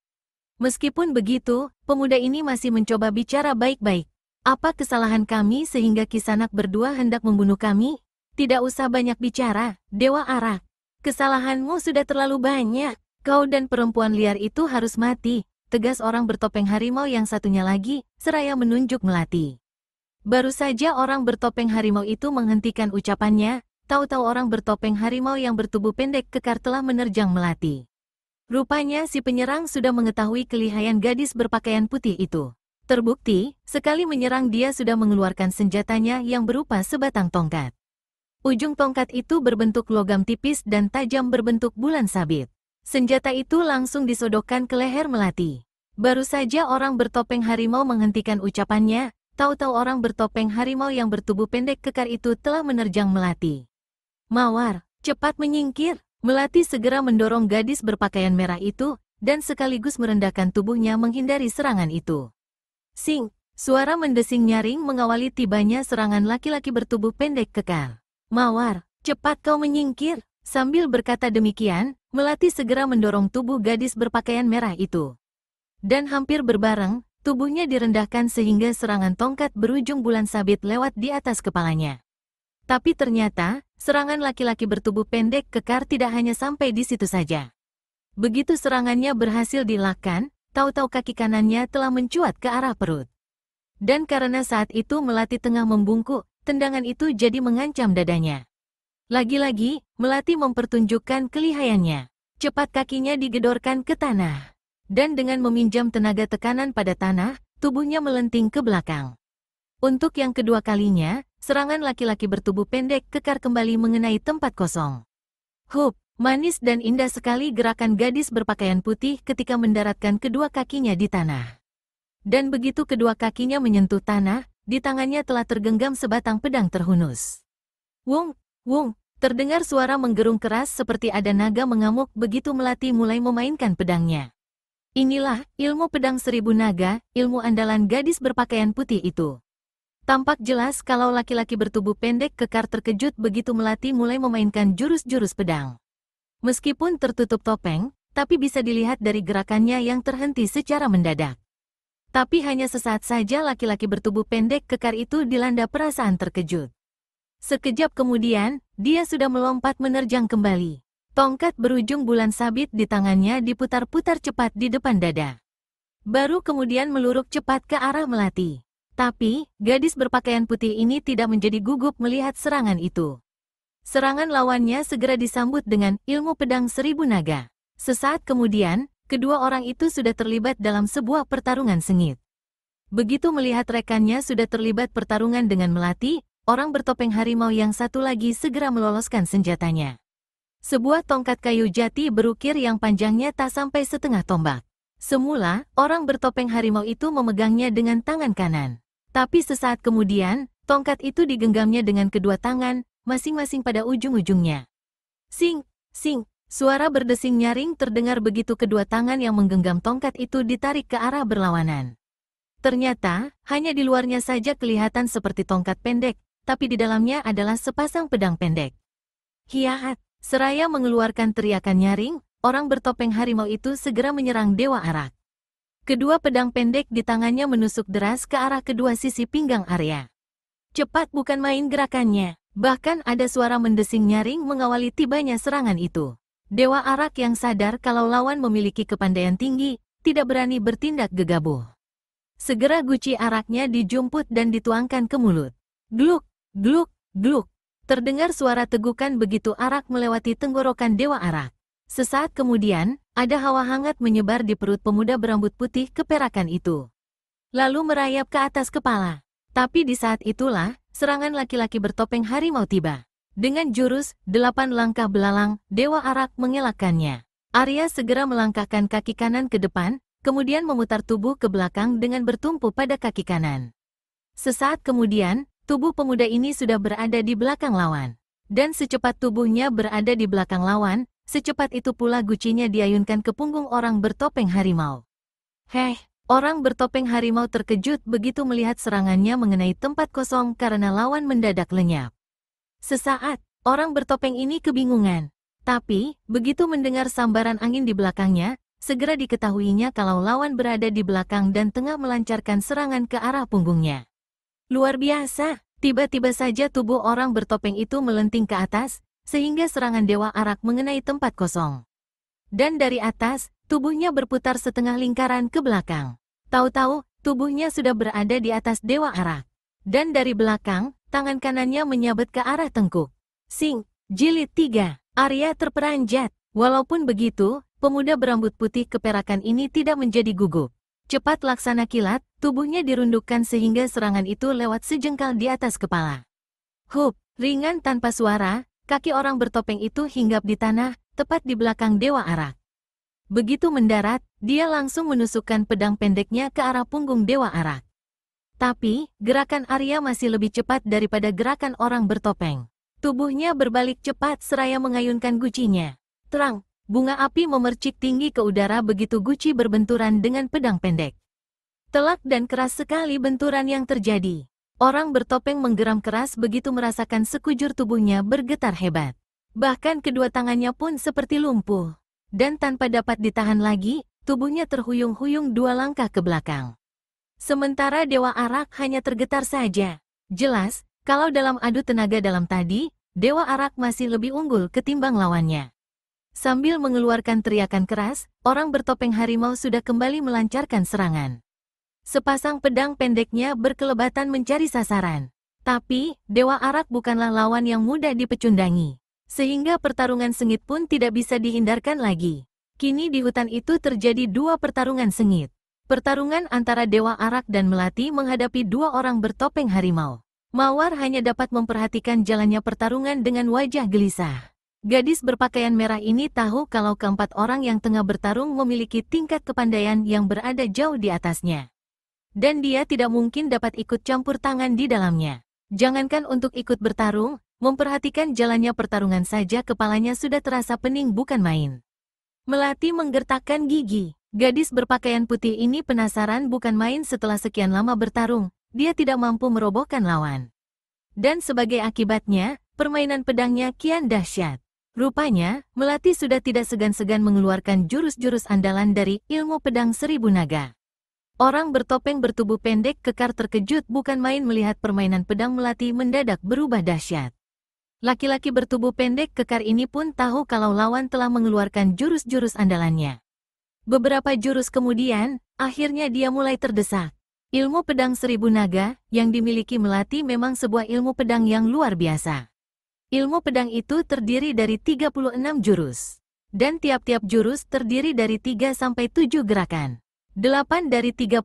Meskipun begitu, pemuda ini masih mencoba bicara baik-baik. Apa kesalahan kami sehingga Kisanak berdua hendak membunuh kami? Tidak usah banyak bicara, Dewa Arak. Kesalahanmu sudah terlalu banyak. Kau dan perempuan liar itu harus mati, tegas orang bertopeng harimau yang satunya lagi, seraya menunjuk Melati. Baru saja orang bertopeng harimau itu menghentikan ucapannya, tahu-tahu orang bertopeng harimau yang bertubuh pendek kekar telah menerjang Melati. Rupanya si penyerang sudah mengetahui kelihayan gadis berpakaian putih itu. Terbukti, sekali menyerang dia sudah mengeluarkan senjatanya yang berupa sebatang tongkat. Ujung tongkat itu berbentuk logam tipis dan tajam berbentuk bulan sabit. Senjata itu langsung disodokkan ke leher Melati. Baru saja orang bertopeng harimau menghentikan ucapannya, tahu-tahu orang bertopeng harimau yang bertubuh pendek kekar itu telah menerjang Melati. Mawar, cepat menyingkir. Melati segera mendorong gadis berpakaian merah itu, dan sekaligus merendahkan tubuhnya menghindari serangan itu. Sing, suara mendesing nyaring mengawali tibanya serangan laki-laki bertubuh pendek kekar. Mawar, cepat kau menyingkir. Sambil berkata demikian, Melati segera mendorong tubuh gadis berpakaian merah itu. Dan hampir berbareng, tubuhnya direndahkan sehingga serangan tongkat berujung bulan sabit lewat di atas kepalanya. Tapi ternyata, serangan laki-laki bertubuh pendek kekar tidak hanya sampai di situ saja. Begitu serangannya berhasil dilakukan, tahu-tahu kaki kanannya telah mencuat ke arah perut. Dan karena saat itu Melati tengah membungkuk, tendangan itu jadi mengancam dadanya. Lagi-lagi, Melati mempertunjukkan kelihayannya. Cepat kakinya digedorkan ke tanah. Dan dengan meminjam tenaga tekanan pada tanah, tubuhnya melenting ke belakang. Untuk yang kedua kalinya, serangan laki-laki bertubuh pendek kekar kembali mengenai tempat kosong. Hup, manis dan indah sekali gerakan gadis berpakaian putih ketika mendaratkan kedua kakinya di tanah. Dan begitu kedua kakinya menyentuh tanah, di tangannya telah tergenggam sebatang pedang terhunus. Wung, wung, terdengar suara menggerung keras seperti ada naga mengamuk begitu Melati mulai memainkan pedangnya. Inilah ilmu pedang seribu naga, ilmu andalan gadis berpakaian putih itu. Tampak jelas kalau laki-laki bertubuh pendek kekar terkejut begitu Melati mulai memainkan jurus-jurus pedang. Meskipun tertutup topeng, tapi bisa dilihat dari gerakannya yang terhenti secara mendadak. Tapi hanya sesaat saja laki-laki bertubuh pendek kekar itu dilanda perasaan terkejut. Sekejap kemudian, dia sudah melompat menerjang kembali. Tongkat berujung bulan sabit di tangannya diputar-putar cepat di depan dada. Baru kemudian meluruk cepat ke arah Melati. Tapi, gadis berpakaian putih ini tidak menjadi gugup melihat serangan itu. Serangan lawannya segera disambut dengan ilmu pedang seribu naga. Sesaat kemudian, kedua orang itu sudah terlibat dalam sebuah pertarungan sengit. Begitu melihat rekannya sudah terlibat pertarungan dengan Melati, orang bertopeng harimau yang satu lagi segera meloloskan senjatanya. Sebuah tongkat kayu jati berukir yang panjangnya tak sampai setengah tombak. Semula, orang bertopeng harimau itu memegangnya dengan tangan kanan. Tapi sesaat kemudian, tongkat itu digenggamnya dengan kedua tangan, masing-masing pada ujung-ujungnya. Sing, sing. Suara berdesing nyaring terdengar begitu kedua tangan yang menggenggam tongkat itu ditarik ke arah berlawanan. Ternyata, hanya di luarnya saja kelihatan seperti tongkat pendek, tapi di dalamnya adalah sepasang pedang pendek. Hiaat, seraya mengeluarkan teriakan nyaring, orang bertopeng harimau itu segera menyerang Dewa Arak. Kedua pedang pendek di tangannya menusuk deras ke arah kedua sisi pinggang Arya. Cepat bukan main gerakannya, bahkan ada suara mendesing nyaring mengawali tibanya serangan itu. Dewa Arak yang sadar kalau lawan memiliki kepandaian tinggi, tidak berani bertindak gegabah. Segera guci araknya dijumput dan dituangkan ke mulut. Gluk, gluk, gluk. Terdengar suara tegukan begitu arak melewati tenggorokan Dewa Arak. Sesaat kemudian, ada hawa hangat menyebar di perut pemuda berambut putih keperakan itu. lalu merayap ke atas kepala. Tapi di saat itulah, serangan laki-laki bertopeng harimau tiba. Dengan jurus 8 langkah belalang, Dewa Arak mengelakkannya. Arya segera melangkahkan kaki kanan ke depan, kemudian memutar tubuh ke belakang dengan bertumpu pada kaki kanan. Sesaat kemudian, tubuh pemuda ini sudah berada di belakang lawan. Dan secepat tubuhnya berada di belakang lawan, secepat itu pula gucinya diayunkan ke punggung orang bertopeng harimau. Heh, orang bertopeng harimau terkejut begitu melihat serangannya mengenai tempat kosong karena lawan mendadak lenyap. Sesaat, orang bertopeng ini kebingungan. Tapi, begitu mendengar sambaran angin di belakangnya, segera diketahuinya kalau lawan berada di belakang dan tengah melancarkan serangan ke arah punggungnya. Luar biasa! Tiba-tiba saja tubuh orang bertopeng itu melenting ke atas, sehingga serangan Dewa Arak mengenai tempat kosong. Dan dari atas, tubuhnya berputar setengah lingkaran ke belakang. Tahu-tahu, tubuhnya sudah berada di atas Dewa Arak. Dan dari belakang, tangan kanannya menyabet ke arah tengkuk. Sing, jilid 3. Arya terperanjat. Walaupun begitu, pemuda berambut putih keperakan ini tidak menjadi gugup. Cepat laksana kilat, tubuhnya dirundukkan sehingga serangan itu lewat sejengkal di atas kepala. Hup, ringan tanpa suara, kaki orang bertopeng itu hinggap di tanah, tepat di belakang Dewa Arak. Begitu mendarat, dia langsung menusukkan pedang pendeknya ke arah punggung Dewa Arak. Tapi, gerakan Arya masih lebih cepat daripada gerakan orang bertopeng. Tubuhnya berbalik cepat seraya mengayunkan gucinya. Terang. Bunga api memercik tinggi ke udara begitu guci berbenturan dengan pedang pendek. Telak dan keras sekali benturan yang terjadi. Orang bertopeng menggeram keras begitu merasakan sekujur tubuhnya bergetar hebat. Bahkan kedua tangannya pun seperti lumpuh. Dan tanpa dapat ditahan lagi, tubuhnya terhuyung-huyung 2 langkah ke belakang. Sementara Dewa Arak hanya tergetar saja. Jelas, kalau dalam adu tenaga dalam tadi, Dewa Arak masih lebih unggul ketimbang lawannya. Sambil mengeluarkan teriakan keras, orang bertopeng harimau sudah kembali melancarkan serangan. Sepasang pedang pendeknya berkelebatan mencari sasaran. Tapi, Dewa Arak bukanlah lawan yang mudah dipecundangi. Sehingga pertarungan sengit pun tidak bisa dihindarkan lagi. Kini di hutan itu terjadi 2 pertarungan sengit. Pertarungan antara Dewa Arak dan Melati menghadapi 2 orang bertopeng harimau. Mawar hanya dapat memperhatikan jalannya pertarungan dengan wajah gelisah. Gadis berpakaian merah ini tahu kalau keempat orang yang tengah bertarung memiliki tingkat kepandaian yang berada jauh di atasnya. Dan dia tidak mungkin dapat ikut campur tangan di dalamnya. Jangankan untuk ikut bertarung, memperhatikan jalannya pertarungan saja kepalanya sudah terasa pening bukan main. Melati menggertakkan gigi. Gadis berpakaian putih ini penasaran bukan main setelah sekian lama bertarung, dia tidak mampu merobohkan lawan. Dan sebagai akibatnya, permainan pedangnya kian dahsyat. Rupanya, Melati sudah tidak segan-segan mengeluarkan jurus-jurus andalan dari ilmu pedang 1000 naga. Orang bertopeng bertubuh pendek kekar terkejut bukan main melihat permainan pedang Melati mendadak berubah dahsyat. Laki-laki bertubuh pendek kekar ini pun tahu kalau lawan telah mengeluarkan jurus-jurus andalannya. Beberapa jurus kemudian, akhirnya dia mulai terdesak. Ilmu pedang 1000 naga yang dimiliki Melati memang sebuah ilmu pedang yang luar biasa. Ilmu pedang itu terdiri dari 36 jurus. Dan tiap-tiap jurus terdiri dari 3-7 gerakan. 8 dari 36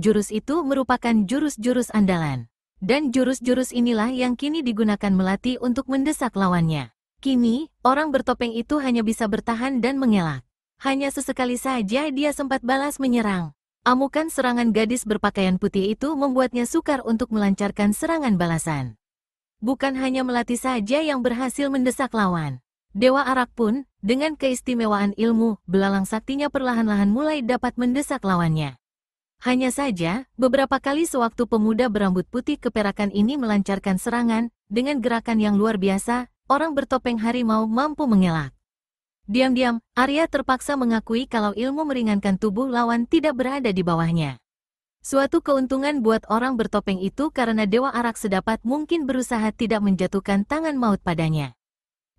jurus itu merupakan jurus-jurus andalan. Dan jurus-jurus inilah yang kini digunakan Melati untuk mendesak lawannya. Kini, orang bertopeng itu hanya bisa bertahan dan mengelak. Hanya sesekali saja dia sempat balas menyerang. Amukan serangan gadis berpakaian putih itu membuatnya sukar untuk melancarkan serangan balasan. Bukan hanya Melati saja yang berhasil mendesak lawan. Dewa Arak pun, dengan keistimewaan ilmu, belalang saktinya perlahan-lahan mulai dapat mendesak lawannya. Hanya saja, beberapa kali sewaktu pemuda berambut putih keperakan ini melancarkan serangan, dengan gerakan yang luar biasa, orang bertopeng harimau mampu mengelak. Diam-diam, Arya terpaksa mengakui kalau ilmu meringankan tubuh lawan tidak berada di bawahnya. Suatu keuntungan buat orang bertopeng itu karena Dewa Arak sedapat mungkin berusaha tidak menjatuhkan tangan maut padanya.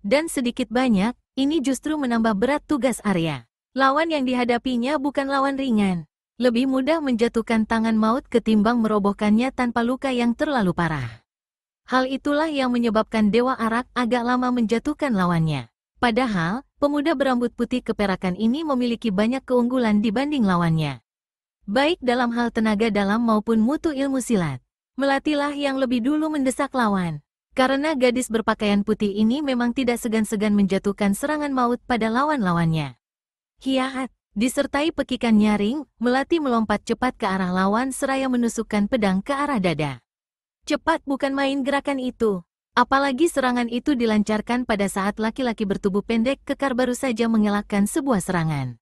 Dan sedikit banyak, ini justru menambah berat tugas Arya. Lawan yang dihadapinya bukan lawan ringan. Lebih mudah menjatuhkan tangan maut ketimbang merobohkannya tanpa luka yang terlalu parah. Hal itulah yang menyebabkan Dewa Arak agak lama menjatuhkan lawannya. Padahal, pemuda berambut putih keperakan ini memiliki banyak keunggulan dibanding lawannya. baik dalam hal tenaga dalam maupun mutu ilmu silat. Melatilah yang lebih dulu mendesak lawan. Karena gadis berpakaian putih ini memang tidak segan-segan menjatuhkan serangan maut pada lawan-lawannya. Hiat, disertai pekikan nyaring, Melati melompat cepat ke arah lawan seraya menusukkan pedang ke arah dada. Cepat bukan main gerakan itu. Apalagi serangan itu dilancarkan pada saat laki-laki bertubuh pendek kekar baru saja mengelakkan sebuah serangan.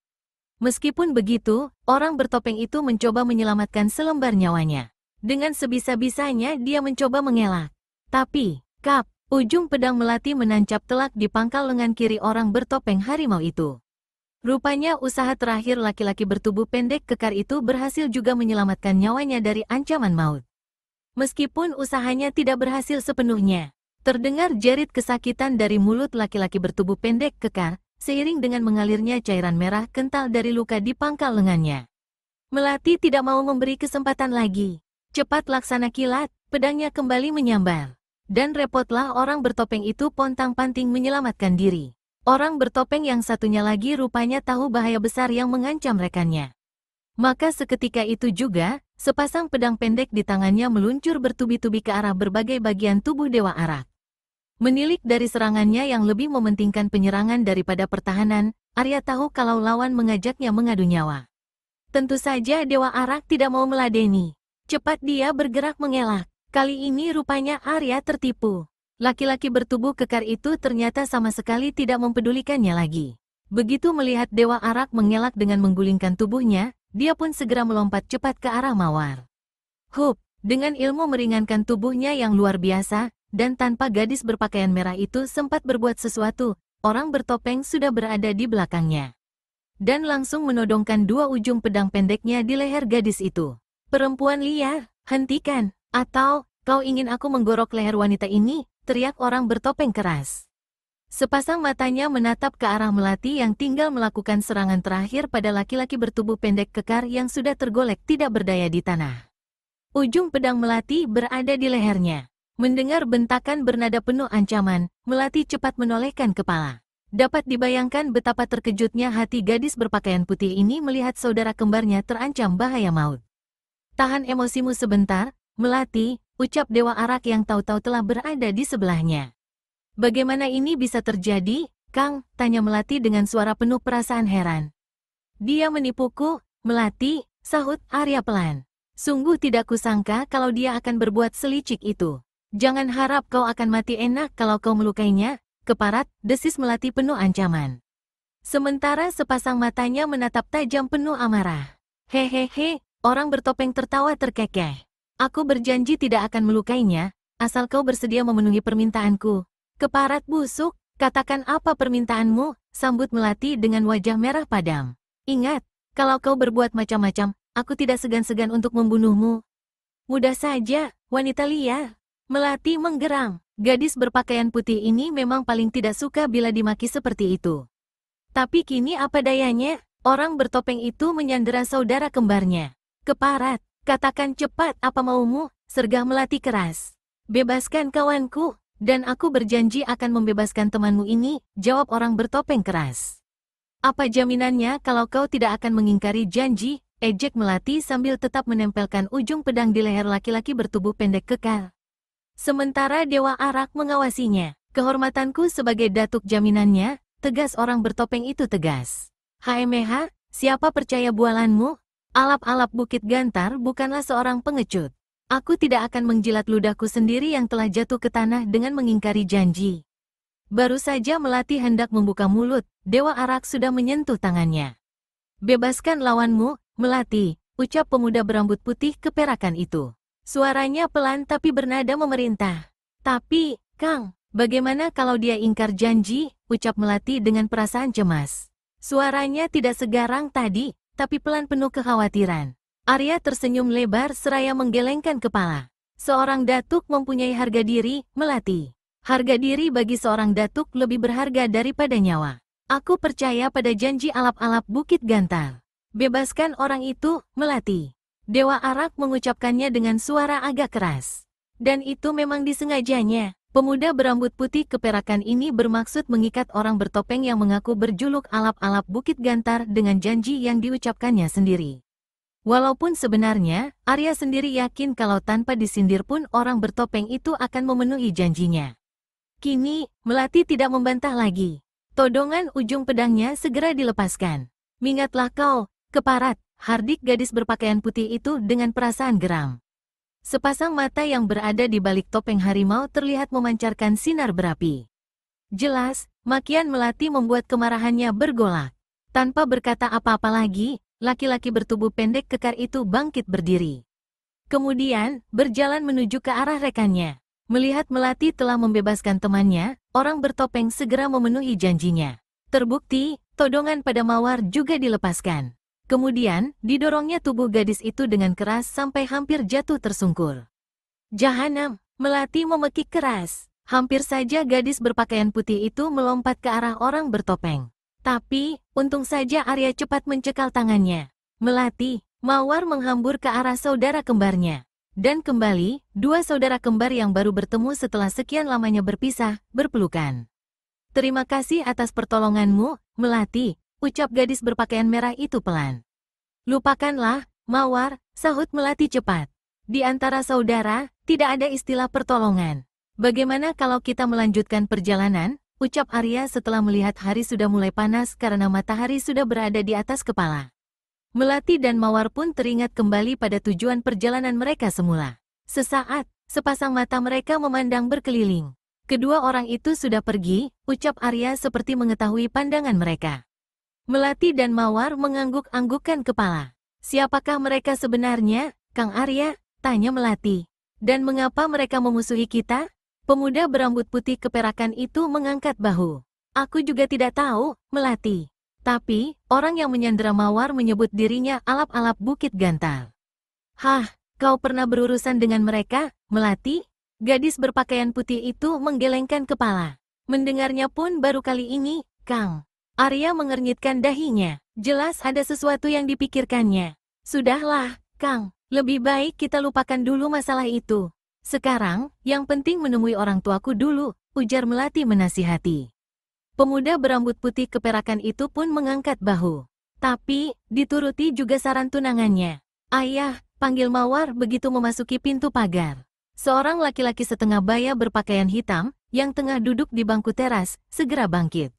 Meskipun begitu, orang bertopeng itu mencoba menyelamatkan selembar nyawanya. Dengan sebisa-bisanya dia mencoba mengelak. Tapi, ujung pedang Melati menancap telak di pangkal lengan kiri orang bertopeng harimau itu. Rupanya usaha terakhir laki-laki bertubuh pendek kekar itu berhasil juga menyelamatkan nyawanya dari ancaman maut. Meskipun usahanya tidak berhasil sepenuhnya, terdengar jerit kesakitan dari mulut laki-laki bertubuh pendek kekar, seiring dengan mengalirnya cairan merah kental dari luka di pangkal lengannya. Melati tidak mau memberi kesempatan lagi. Cepat laksana kilat, pedangnya kembali menyambar. Dan repotlah orang bertopeng itu pontang-panting menyelamatkan diri. Orang bertopeng yang satunya lagi rupanya tahu bahaya besar yang mengancam rekannya. Maka seketika itu juga, sepasang pedang pendek di tangannya meluncur bertubi-tubi ke arah berbagai bagian tubuh Dewa Arak. Menilik dari serangannya yang lebih mementingkan penyerangan daripada pertahanan, Arya tahu kalau lawan mengajaknya mengadu nyawa. Tentu saja Dewa Arak tidak mau meladeni. Cepat dia bergerak mengelak. Kali ini rupanya Arya tertipu. Laki-laki bertubuh kekar itu ternyata sama sekali tidak mempedulikannya lagi. Begitu melihat Dewa Arak mengelak dengan menggulingkan tubuhnya, dia pun segera melompat cepat ke arah Mawar. Dengan ilmu meringankan tubuhnya yang luar biasa, dan tanpa gadis berpakaian merah itu sempat berbuat sesuatu, orang bertopeng sudah berada di belakangnya. Dan langsung menodongkan dua ujung pedang pendeknya di leher gadis itu. Perempuan liar, hentikan, atau kau ingin aku menggorok leher wanita ini, teriak orang bertopeng keras. Sepasang matanya menatap ke arah Melati yang tinggal melakukan serangan terakhir pada laki-laki bertubuh pendek kekar yang sudah tergolek tidak berdaya di tanah. Ujung pedang Melati berada di lehernya. Mendengar bentakan bernada penuh ancaman, Melati cepat menolehkan kepala. Dapat dibayangkan betapa terkejutnya hati gadis berpakaian putih ini melihat saudara kembarnya terancam bahaya maut. Tahan emosimu sebentar, Melati, ucap Dewa Arak yang tahu-tahu telah berada di sebelahnya. Bagaimana ini bisa terjadi, Kang? Tanya Melati dengan suara penuh perasaan heran. Dia menipuku, Melati, sahut Arya pelan. Sungguh tidak kusangka kalau dia akan berbuat selicik itu. Jangan harap kau akan mati enak kalau kau melukainya, keparat, desis Melati penuh ancaman. Sementara sepasang matanya menatap tajam penuh amarah. Hehehe, orang bertopeng tertawa terkekeh. Aku berjanji tidak akan melukainya, asal kau bersedia memenuhi permintaanku. Keparat busuk, katakan apa permintaanmu, sambut Melati dengan wajah merah padam. Ingat, kalau kau berbuat macam-macam, aku tidak segan-segan untuk membunuhmu. Mudah saja, wanita liar. Melati menggeram. Gadis berpakaian putih ini memang paling tidak suka bila dimaki seperti itu. Tapi kini apa dayanya, orang bertopeng itu menyandera saudara kembarnya. Keparat, katakan cepat apa maumu, sergah Melati keras. Bebaskan kawanku. Dan aku berjanji akan membebaskan temanmu ini, jawab orang bertopeng keras. Apa jaminannya kalau kau tidak akan mengingkari janji, ejek Melati sambil tetap menempelkan ujung pedang di leher laki-laki bertubuh pendek kekar. Sementara Dewa Arak mengawasinya. Kehormatanku sebagai datuk jaminannya, tegas orang bertopeng itu tegas. HMH, siapa percaya bualanmu? Alap-alap Bukit Gantar bukanlah seorang pengecut. Aku tidak akan menjilat ludahku sendiri yang telah jatuh ke tanah dengan mengingkari janji. Baru saja Melati hendak membuka mulut, Dewa Arak sudah menyentuh tangannya. Bebaskan lawanmu, Melati, ucap pemuda berambut putih keperakan itu. Suaranya pelan tapi bernada memerintah. Tapi, Kang, bagaimana kalau dia ingkar janji, ucap Melati dengan perasaan cemas. Suaranya tidak segarang tadi, tapi pelan penuh kekhawatiran. Arya tersenyum lebar seraya menggelengkan kepala. Seorang datuk mempunyai harga diri, Melati. Harga diri bagi seorang datuk lebih berharga daripada nyawa. Aku percaya pada janji alap-alap Bukit Gantar. Bebaskan orang itu, Melati. Dewa Arak mengucapkannya dengan suara agak keras. Dan itu memang disengajanya. Pemuda berambut putih keperakan ini bermaksud mengikat orang bertopeng yang mengaku berjuluk alap-alap Bukit Gantar dengan janji yang diucapkannya sendiri. Walaupun sebenarnya, Arya sendiri yakin kalau tanpa disindir pun orang bertopeng itu akan memenuhi janjinya. Kini, Melati tidak membantah lagi. Todongan ujung pedangnya segera dilepaskan. "Mingatlah kau, keparat," hardik gadis berpakaian putih itu dengan perasaan geram. Sepasang mata yang berada di balik topeng harimau terlihat memancarkan sinar berapi. Jelas, makian Melati membuat kemarahannya bergolak. Tanpa berkata apa-apa lagi, laki-laki bertubuh pendek kekar itu bangkit berdiri. Kemudian, berjalan menuju ke arah rekannya. Melihat Melati telah membebaskan temannya, orang bertopeng segera memenuhi janjinya. Terbukti, todongan pada Mawar juga dilepaskan. Kemudian, didorongnya tubuh gadis itu dengan keras sampai hampir jatuh tersungkur. "Jahanam!" Melati memekik keras. Hampir saja gadis berpakaian putih itu melompat ke arah orang bertopeng. Tapi, untung saja Arya cepat mencekal tangannya. "Melati!" Mawar menghambur ke arah saudara kembarnya. Dan kembali, dua saudara kembar yang baru bertemu setelah sekian lamanya berpisah, berpelukan. "Terima kasih atas pertolonganmu, Melati," ucap gadis berpakaian merah itu pelan. "Lupakanlah, Mawar," sahut Melati cepat. "Di antara saudara, tidak ada istilah pertolongan. Bagaimana kalau kita melanjutkan perjalanan?" ucap Arya setelah melihat hari sudah mulai panas karena matahari sudah berada di atas kepala. Melati dan Mawar pun teringat kembali pada tujuan perjalanan mereka semula. Sesaat, sepasang mata mereka memandang berkeliling. Kedua orang itu sudah pergi, ucap Arya seperti mengetahui pandangan mereka. Melati dan Mawar mengangguk-anggukkan kepala. "Siapakah mereka sebenarnya, Kang Arya?" tanya Melati. "Dan mengapa mereka memusuhi kita?" Pemuda berambut putih keperakan itu mengangkat bahu. "Aku juga tidak tahu, Melati. Tapi, orang yang menyandera Mawar menyebut dirinya alap-alap Bukit Gantal." "Hah, kau pernah berurusan dengan mereka, Melati?" Gadis berpakaian putih itu menggelengkan kepala. "Mendengarnya pun baru kali ini, Kang." Arya mengernyitkan dahinya. Jelas ada sesuatu yang dipikirkannya. "Sudahlah, Kang. Lebih baik kita lupakan dulu masalah itu. Sekarang, yang penting menemui orang tuaku dulu," ujar Melati menasihati. Pemuda berambut putih keperakan itu pun mengangkat bahu. Tapi, dituruti juga saran tunangannya. "Ayah," panggil Mawar begitu memasuki pintu pagar. Seorang laki-laki setengah baya berpakaian hitam, yang tengah duduk di bangku teras, segera bangkit.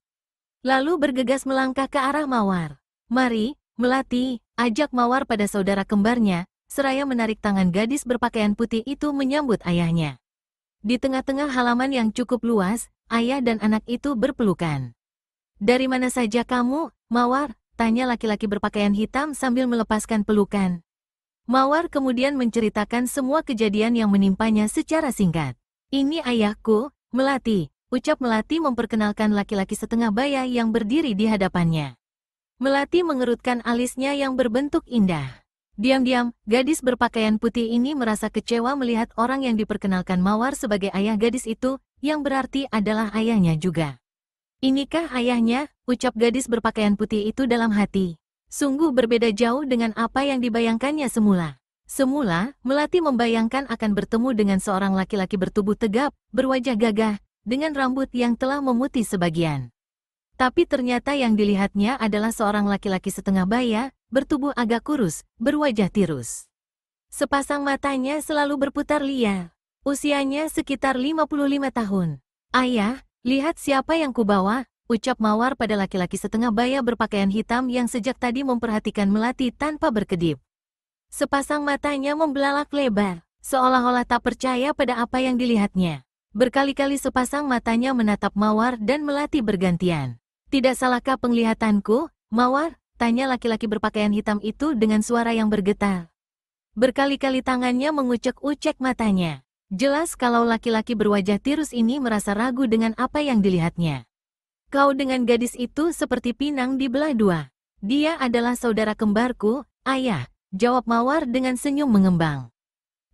Lalu bergegas melangkah ke arah Mawar. "Mari, Melati," ajak Mawar pada saudara kembarnya, seraya menarik tangan gadis berpakaian putih itu menyambut ayahnya. Di tengah-tengah halaman yang cukup luas, ayah dan anak itu berpelukan. "Dari mana saja kamu, Mawar?" tanya laki-laki berpakaian hitam sambil melepaskan pelukan. Mawar kemudian menceritakan semua kejadian yang menimpanya secara singkat. "Ini ayahku, Melati," ucap Melati memperkenalkan laki-laki setengah baya yang berdiri di hadapannya. Melati mengerutkan alisnya yang berbentuk indah. Diam-diam, gadis berpakaian putih ini merasa kecewa melihat orang yang diperkenalkan Mawar sebagai ayah gadis itu, yang berarti adalah ayahnya juga. "Inikah ayahnya?" ucap gadis berpakaian putih itu dalam hati. Sungguh berbeda jauh dengan apa yang dibayangkannya semula. Semula, Melati membayangkan akan bertemu dengan seorang laki-laki bertubuh tegap, berwajah gagah, dengan rambut yang telah memutih sebagian. Tapi ternyata yang dilihatnya adalah seorang laki-laki setengah baya, bertubuh agak kurus, berwajah tirus. Sepasang matanya selalu berputar liar. Usianya sekitar 55 tahun. "Ayah, lihat siapa yang kubawa," ucap Mawar pada laki-laki setengah baya berpakaian hitam yang sejak tadi memperhatikan Melati tanpa berkedip. Sepasang matanya membelalak lebar, seolah-olah tak percaya pada apa yang dilihatnya. Berkali-kali sepasang matanya menatap Mawar dan Melati bergantian. "Tidak salahkah penglihatanku, Mawar?" tanya laki-laki berpakaian hitam itu dengan suara yang bergetar. Berkali-kali tangannya mengucek-ucek matanya. Jelas kalau laki-laki berwajah tirus ini merasa ragu dengan apa yang dilihatnya. "Kau dengan gadis itu seperti pinang dibelah dua." "Dia adalah saudara kembarku, ayah," jawab Mawar dengan senyum mengembang.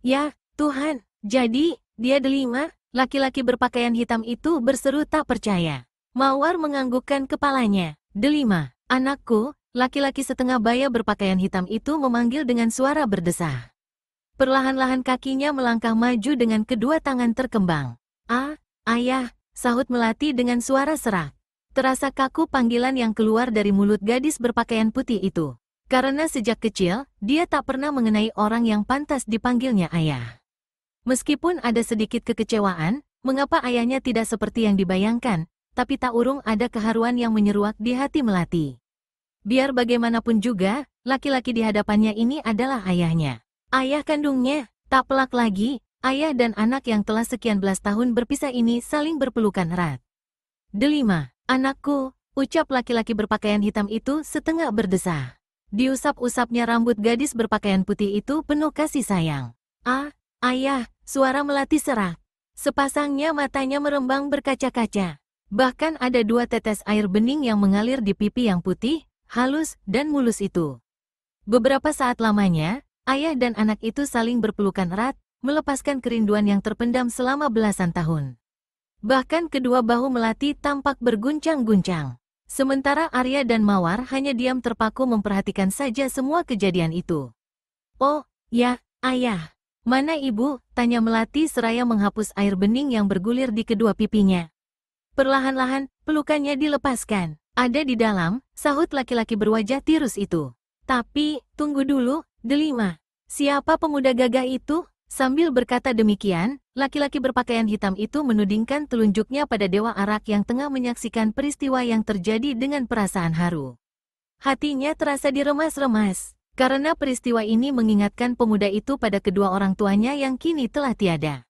"Ya, Tuhan, jadi, dia delima?" laki-laki berpakaian hitam itu berseru tak percaya. Mawar menganggukkan kepalanya. "Delima, anakku," laki-laki setengah baya berpakaian hitam itu memanggil dengan suara berdesah. Perlahan-lahan kakinya melangkah maju dengan kedua tangan terkembang. "Ah, ayah," sahut Melati dengan suara serak. Terasa kaku panggilan yang keluar dari mulut gadis berpakaian putih itu. Karena sejak kecil, dia tak pernah mengenai orang yang pantas dipanggilnya ayah. Meskipun ada sedikit kekecewaan, mengapa ayahnya tidak seperti yang dibayangkan, tapi tak urung ada keharuan yang menyeruak di hati Melati. Biar bagaimanapun juga, laki-laki di hadapannya ini adalah ayahnya. Ayah kandungnya, tak pelak lagi, ayah dan anak yang telah sekian belas tahun berpisah ini saling berpelukan erat. Delima, anakku, ucap laki-laki berpakaian hitam itu setengah berdesah. Diusap-usapnya rambut gadis berpakaian putih itu penuh kasih sayang. Ah, ayah, suara Melati serak. Sepasangnya matanya merembang berkaca-kaca. Bahkan ada 2 tetes air bening yang mengalir di pipi yang putih, halus, dan mulus itu. Beberapa saat lamanya, ayah dan anak itu saling berpelukan erat, melepaskan kerinduan yang terpendam selama belasan tahun. Bahkan kedua bahu Melati tampak berguncang-guncang. Sementara Arya dan Mawar hanya diam terpaku memperhatikan saja semua kejadian itu. Oh, ya, ayah. Mana ibu? Tanya Melati seraya menghapus air bening yang bergulir di kedua pipinya. Perlahan-lahan, pelukannya dilepaskan. Ada di dalam, sahut laki-laki berwajah tirus itu. Tapi, tunggu dulu, Delima. Siapa pemuda gagah itu? Sambil berkata demikian, laki-laki berpakaian hitam itu menudingkan telunjuknya pada Dewa Arak yang tengah menyaksikan peristiwa yang terjadi dengan perasaan haru. Hatinya terasa diremas-remas, karena peristiwa ini mengingatkan pemuda itu pada kedua orang tuanya yang kini telah tiada.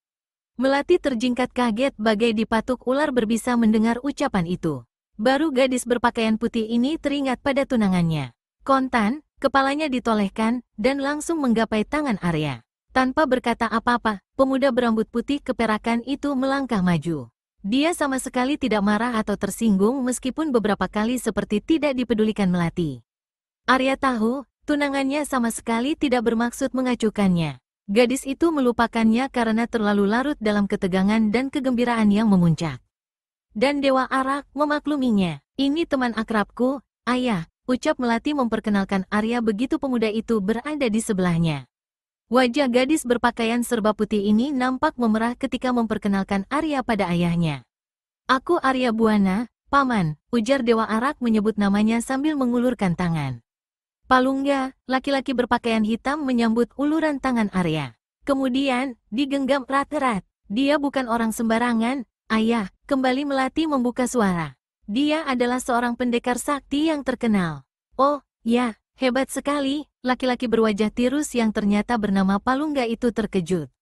Melati terjingkat kaget bagai dipatuk ular berbisa mendengar ucapan itu. Baru gadis berpakaian putih ini teringat pada tunangannya. Kontan, kepalanya ditolehkan, dan langsung menggapai tangan Arya. Tanpa berkata apa-apa, pemuda berambut putih keperakan itu melangkah maju. Dia sama sekali tidak marah atau tersinggung meskipun beberapa kali seperti tidak dipedulikan Melati. Arya tahu, tunangannya sama sekali tidak bermaksud mengacuhkannya. Gadis itu melupakannya karena terlalu larut dalam ketegangan dan kegembiraan yang memuncak. Dan Dewa Arak memakluminya. Ini teman akrabku, ayah, ucap Melati memperkenalkan Arya begitu pemuda itu berada di sebelahnya. Wajah gadis berpakaian serba putih ini nampak memerah ketika memperkenalkan Arya pada ayahnya. Aku Arya Buana, paman, ujar Dewa Arak menyebut namanya sambil mengulurkan tangan. Palungga, laki-laki berpakaian hitam menyambut uluran tangan Arya. Kemudian, digenggam erat-erat. Dia bukan orang sembarangan, ayah, kembali Melati membuka suara. Dia adalah seorang pendekar sakti yang terkenal. Oh, ya, hebat sekali, laki-laki berwajah tirus yang ternyata bernama Palungga itu terkejut.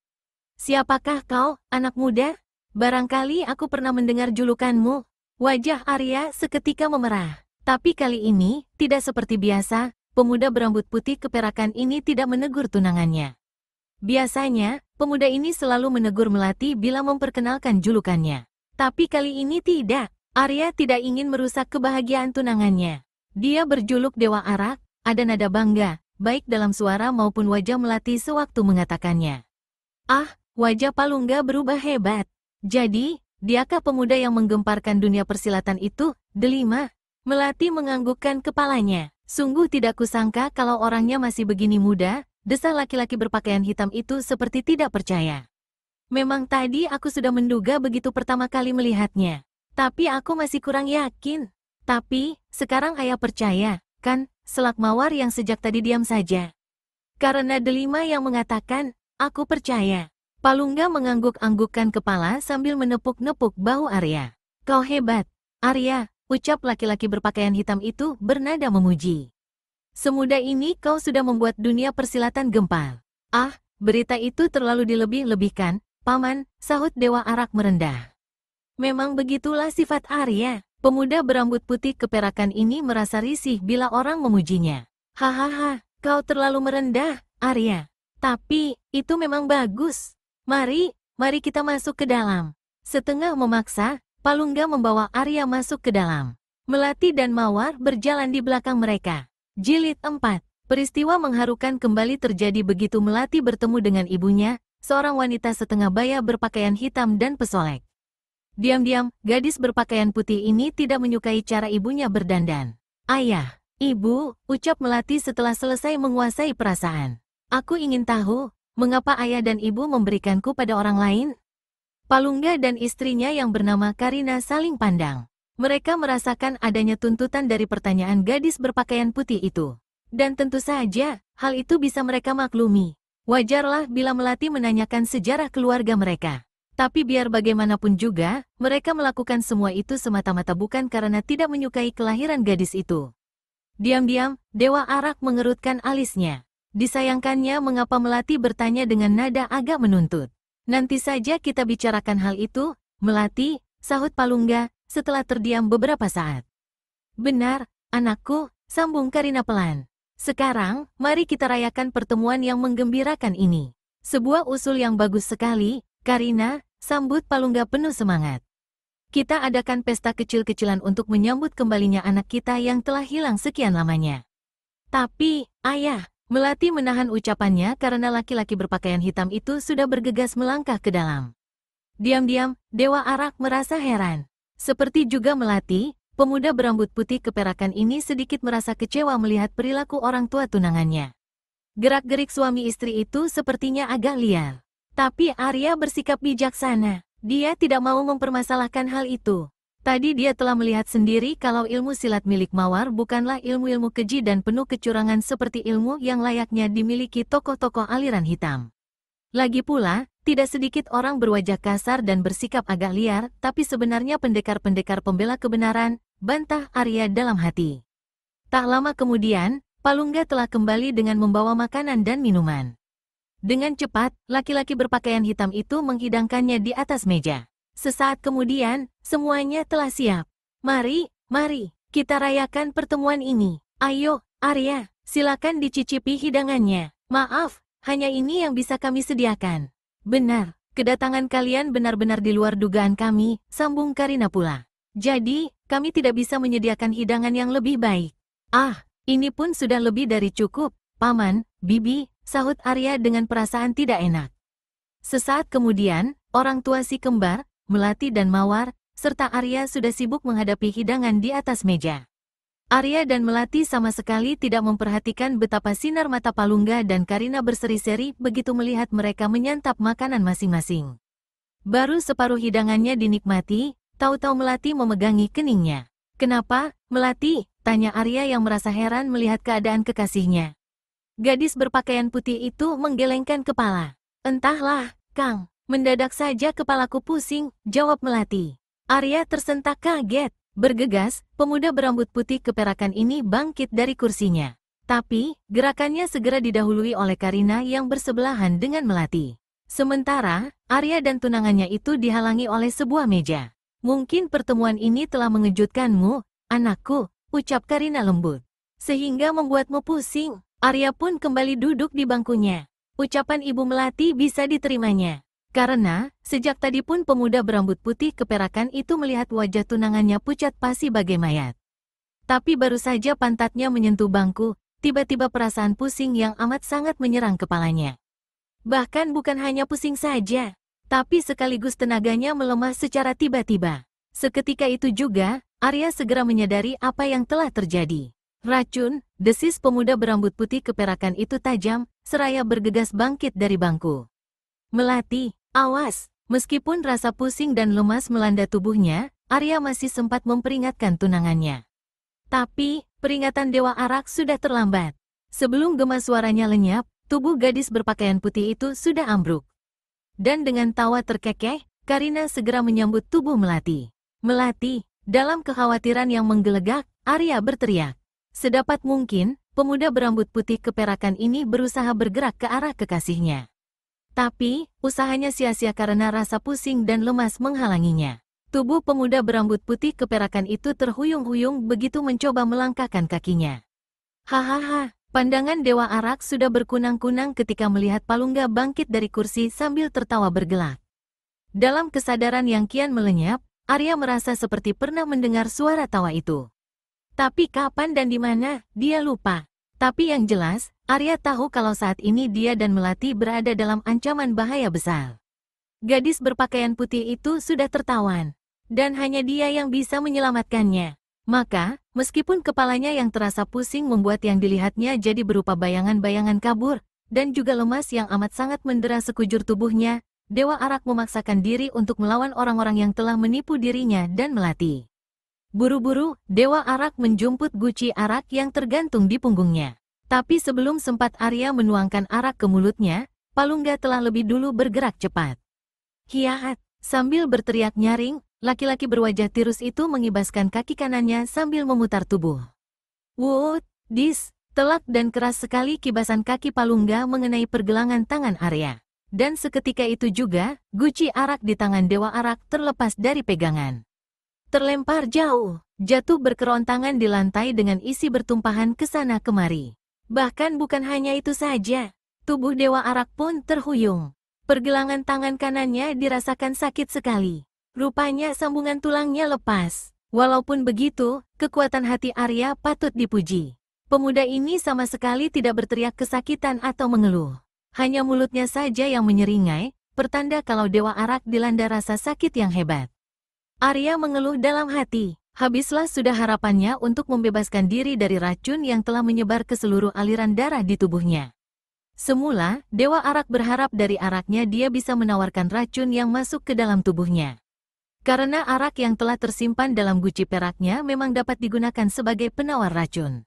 Siapakah kau, anak muda? Barangkali aku pernah mendengar julukanmu. Wajah Arya seketika memerah. Tapi kali ini, tidak seperti biasa, pemuda berambut putih keperakan ini tidak menegur tunangannya. Biasanya, pemuda ini selalu menegur Melati bila memperkenalkan julukannya. Tapi kali ini tidak. Arya tidak ingin merusak kebahagiaan tunangannya. Dia berjuluk Dewa Arak, ada nada bangga, baik dalam suara maupun wajah Melati sewaktu mengatakannya. Ah, wajah Palungga berubah hebat. Jadi, diakah pemuda yang menggemparkan dunia persilatan itu, Delima? Melati menganggukkan kepalanya. Sungguh tidak kusangka kalau orangnya masih begini muda, desah laki-laki berpakaian hitam itu seperti tidak percaya. Memang tadi aku sudah menduga begitu pertama kali melihatnya. Tapi aku masih kurang yakin. Tapi, sekarang ayah percaya, kan, selak Mawar yang sejak tadi diam saja. Karena Delima yang mengatakan, aku percaya. Palungga mengangguk-anggukkan kepala sambil menepuk-nepuk bahu Arya. Kau hebat, Arya, ucap laki-laki berpakaian hitam itu bernada memuji. Semudah ini kau sudah membuat dunia persilatan gempar. Ah, berita itu terlalu dilebih-lebihkan, paman, sahut Dewa Arak merendah. Memang begitulah sifat Arya. Pemuda berambut putih keperakan ini merasa risih bila orang memujinya. Hahaha, kau terlalu merendah, Arya. Tapi, itu memang bagus. Mari kita masuk ke dalam. Setengah memaksa, Palungga membawa Arya masuk ke dalam. Melati dan Mawar berjalan di belakang mereka. Jilid 4. Peristiwa mengharukan kembali terjadi begitu Melati bertemu dengan ibunya, seorang wanita setengah baya berpakaian hitam dan pesolek. Diam-diam, gadis berpakaian putih ini tidak menyukai cara ibunya berdandan. Ayah, ibu, ucap Melati setelah selesai menguasai perasaan. Aku ingin tahu, mengapa ayah dan ibu memberikanku pada orang lain? Palungga dan istrinya yang bernama Karina saling pandang. Mereka merasakan adanya tuntutan dari pertanyaan gadis berpakaian putih itu. Dan tentu saja, hal itu bisa mereka maklumi. Wajarlah bila Melati menanyakan sejarah keluarga mereka. Tapi biar bagaimanapun juga, mereka melakukan semua itu semata-mata bukan karena tidak menyukai kelahiran gadis itu. Diam-diam, Dewa Arak mengerutkan alisnya. Disayangkannya mengapa Melati bertanya dengan nada agak menuntut. Nanti saja kita bicarakan hal itu, Melati, sahut Palungga, setelah terdiam beberapa saat. Benar, anakku, sambung Karina pelan. Sekarang, mari kita rayakan pertemuan yang menggembirakan ini. Sebuah usul yang bagus sekali, Karina, sambut Palungga penuh semangat. Kita adakan pesta kecil-kecilan untuk menyambut kembalinya anak kita yang telah hilang sekian lamanya. Tapi, ayah, Melati menahan ucapannya karena laki-laki berpakaian hitam itu sudah bergegas melangkah ke dalam. Diam-diam, Dewa Arak merasa heran. Seperti juga Melati, pemuda berambut putih keperakan ini sedikit merasa kecewa melihat perilaku orang tua tunangannya. Gerak-gerik suami istri itu sepertinya agak liar. Tapi Arya bersikap bijaksana. Dia tidak mau mempermasalahkan hal itu. Tadi dia telah melihat sendiri kalau ilmu silat milik Mawar bukanlah ilmu-ilmu keji dan penuh kecurangan seperti ilmu yang layaknya dimiliki tokoh-tokoh aliran hitam. Lagi pula, tidak sedikit orang berwajah kasar dan bersikap agak liar, tapi sebenarnya pendekar-pendekar pembela kebenaran, bantah Arya dalam hati. Tak lama kemudian, Palungga telah kembali dengan membawa makanan dan minuman. Dengan cepat, laki-laki berpakaian hitam itu menghidangkannya di atas meja. Sesaat kemudian, semuanya telah siap. Mari, kita rayakan pertemuan ini. Ayo, Arya, silakan dicicipi hidangannya. Maaf, hanya ini yang bisa kami sediakan. Benar, kedatangan kalian benar-benar di luar dugaan kami, sambung Karina pula. Jadi, kami tidak bisa menyediakan hidangan yang lebih baik. Ah, ini pun sudah lebih dari cukup, Paman, Bibi, sahut Arya dengan perasaan tidak enak. Sesaat kemudian, orang tua si kembar, Melati dan Mawar, serta Arya sudah sibuk menghadapi hidangan di atas meja. Arya dan Melati sama sekali tidak memperhatikan betapa sinar mata Palungga dan Karina berseri-seri begitu melihat mereka menyantap makanan masing-masing. Baru separuh hidangannya dinikmati, tahu-tahu Melati memegangi keningnya. Kenapa, Melati? Tanya Arya yang merasa heran melihat keadaan kekasihnya. Gadis berpakaian putih itu menggelengkan kepala. Entahlah, Kang, mendadak saja kepalaku pusing, jawab Melati. Arya tersentak kaget. Bergegas, pemuda berambut putih keperakan ini bangkit dari kursinya. Tapi, gerakannya segera didahului oleh Karina yang bersebelahan dengan Melati. Sementara, Arya dan tunangannya itu dihalangi oleh sebuah meja. Mungkin pertemuan ini telah mengejutkanmu, anakku, ucap Karina lembut. Sehingga membuatmu pusing. Arya pun kembali duduk di bangkunya. Ucapan Ibu Melati bisa diterimanya. Karena, sejak tadi pun pemuda berambut putih keperakan itu melihat wajah tunangannya pucat pasi bagai mayat. Tapi baru saja pantatnya menyentuh bangku, tiba-tiba perasaan pusing yang amat sangat menyerang kepalanya. Bahkan bukan hanya pusing saja, tapi sekaligus tenaganya melemah secara tiba-tiba. Seketika itu juga, Arya segera menyadari apa yang telah terjadi. Racun, desis pemuda berambut putih keperakan itu tajam, seraya bergegas bangkit dari bangku. Melati, awas! Meskipun rasa pusing dan lemas melanda tubuhnya, Arya masih sempat memperingatkan tunangannya. Tapi, peringatan Dewa Arak sudah terlambat. Sebelum gema suaranya lenyap, tubuh gadis berpakaian putih itu sudah ambruk. Dan dengan tawa terkekeh, Karina segera menyambut tubuh Melati. Melati, dalam kekhawatiran yang menggelegak, Arya berteriak. Sedapat mungkin, pemuda berambut putih keperakan ini berusaha bergerak ke arah kekasihnya. Tapi, usahanya sia-sia karena rasa pusing dan lemas menghalanginya. Tubuh pemuda berambut putih keperakan itu terhuyung-huyung begitu mencoba melangkahkan kakinya. Hahaha, pandangan Dewa Arak sudah berkunang-kunang ketika melihat Palungga bangkit dari kursi sambil tertawa bergelak. Dalam kesadaran yang kian melenyap, Arya merasa seperti pernah mendengar suara tawa itu. Tapi kapan dan di mana, dia lupa. Tapi yang jelas, Arya tahu kalau saat ini dia dan Melati berada dalam ancaman bahaya besar. Gadis berpakaian putih itu sudah tertawan, dan hanya dia yang bisa menyelamatkannya. Maka, meskipun kepalanya yang terasa pusing membuat yang dilihatnya jadi berupa bayangan-bayangan kabur, dan juga lemas yang amat sangat mendera sekujur tubuhnya, Dewa Arak memaksakan diri untuk melawan orang-orang yang telah menipu dirinya dan Melati. Buru-buru, Dewa Arak menjumput guci arak yang tergantung di punggungnya. Tapi sebelum sempat Arya menuangkan arak ke mulutnya, Palungga telah lebih dulu bergerak cepat. Hiat! Sambil berteriak nyaring, laki-laki berwajah tirus itu mengibaskan kaki kanannya sambil memutar tubuh. Woot! Dis! Telak dan keras sekali kibasan kaki Palungga mengenai pergelangan tangan Arya. Dan seketika itu juga, guci arak di tangan Dewa Arak terlepas dari pegangan. Terlempar jauh, jatuh berkerontangan di lantai dengan isi bertumpahan ke sana kemari. Bahkan bukan hanya itu saja, tubuh Dewa Arak pun terhuyung. Pergelangan tangan kanannya dirasakan sakit sekali. Rupanya sambungan tulangnya lepas. Walaupun begitu, kekuatan hati Arya patut dipuji. Pemuda ini sama sekali tidak berteriak kesakitan atau mengeluh. Hanya mulutnya saja yang menyeringai, pertanda kalau Dewa Arak dilanda rasa sakit yang hebat. Arya mengeluh dalam hati, habislah sudah harapannya untuk membebaskan diri dari racun yang telah menyebar ke seluruh aliran darah di tubuhnya. Semula, Dewa Arak berharap dari araknya dia bisa menawarkan racun yang masuk ke dalam tubuhnya. Karena arak yang telah tersimpan dalam guci peraknya memang dapat digunakan sebagai penawar racun.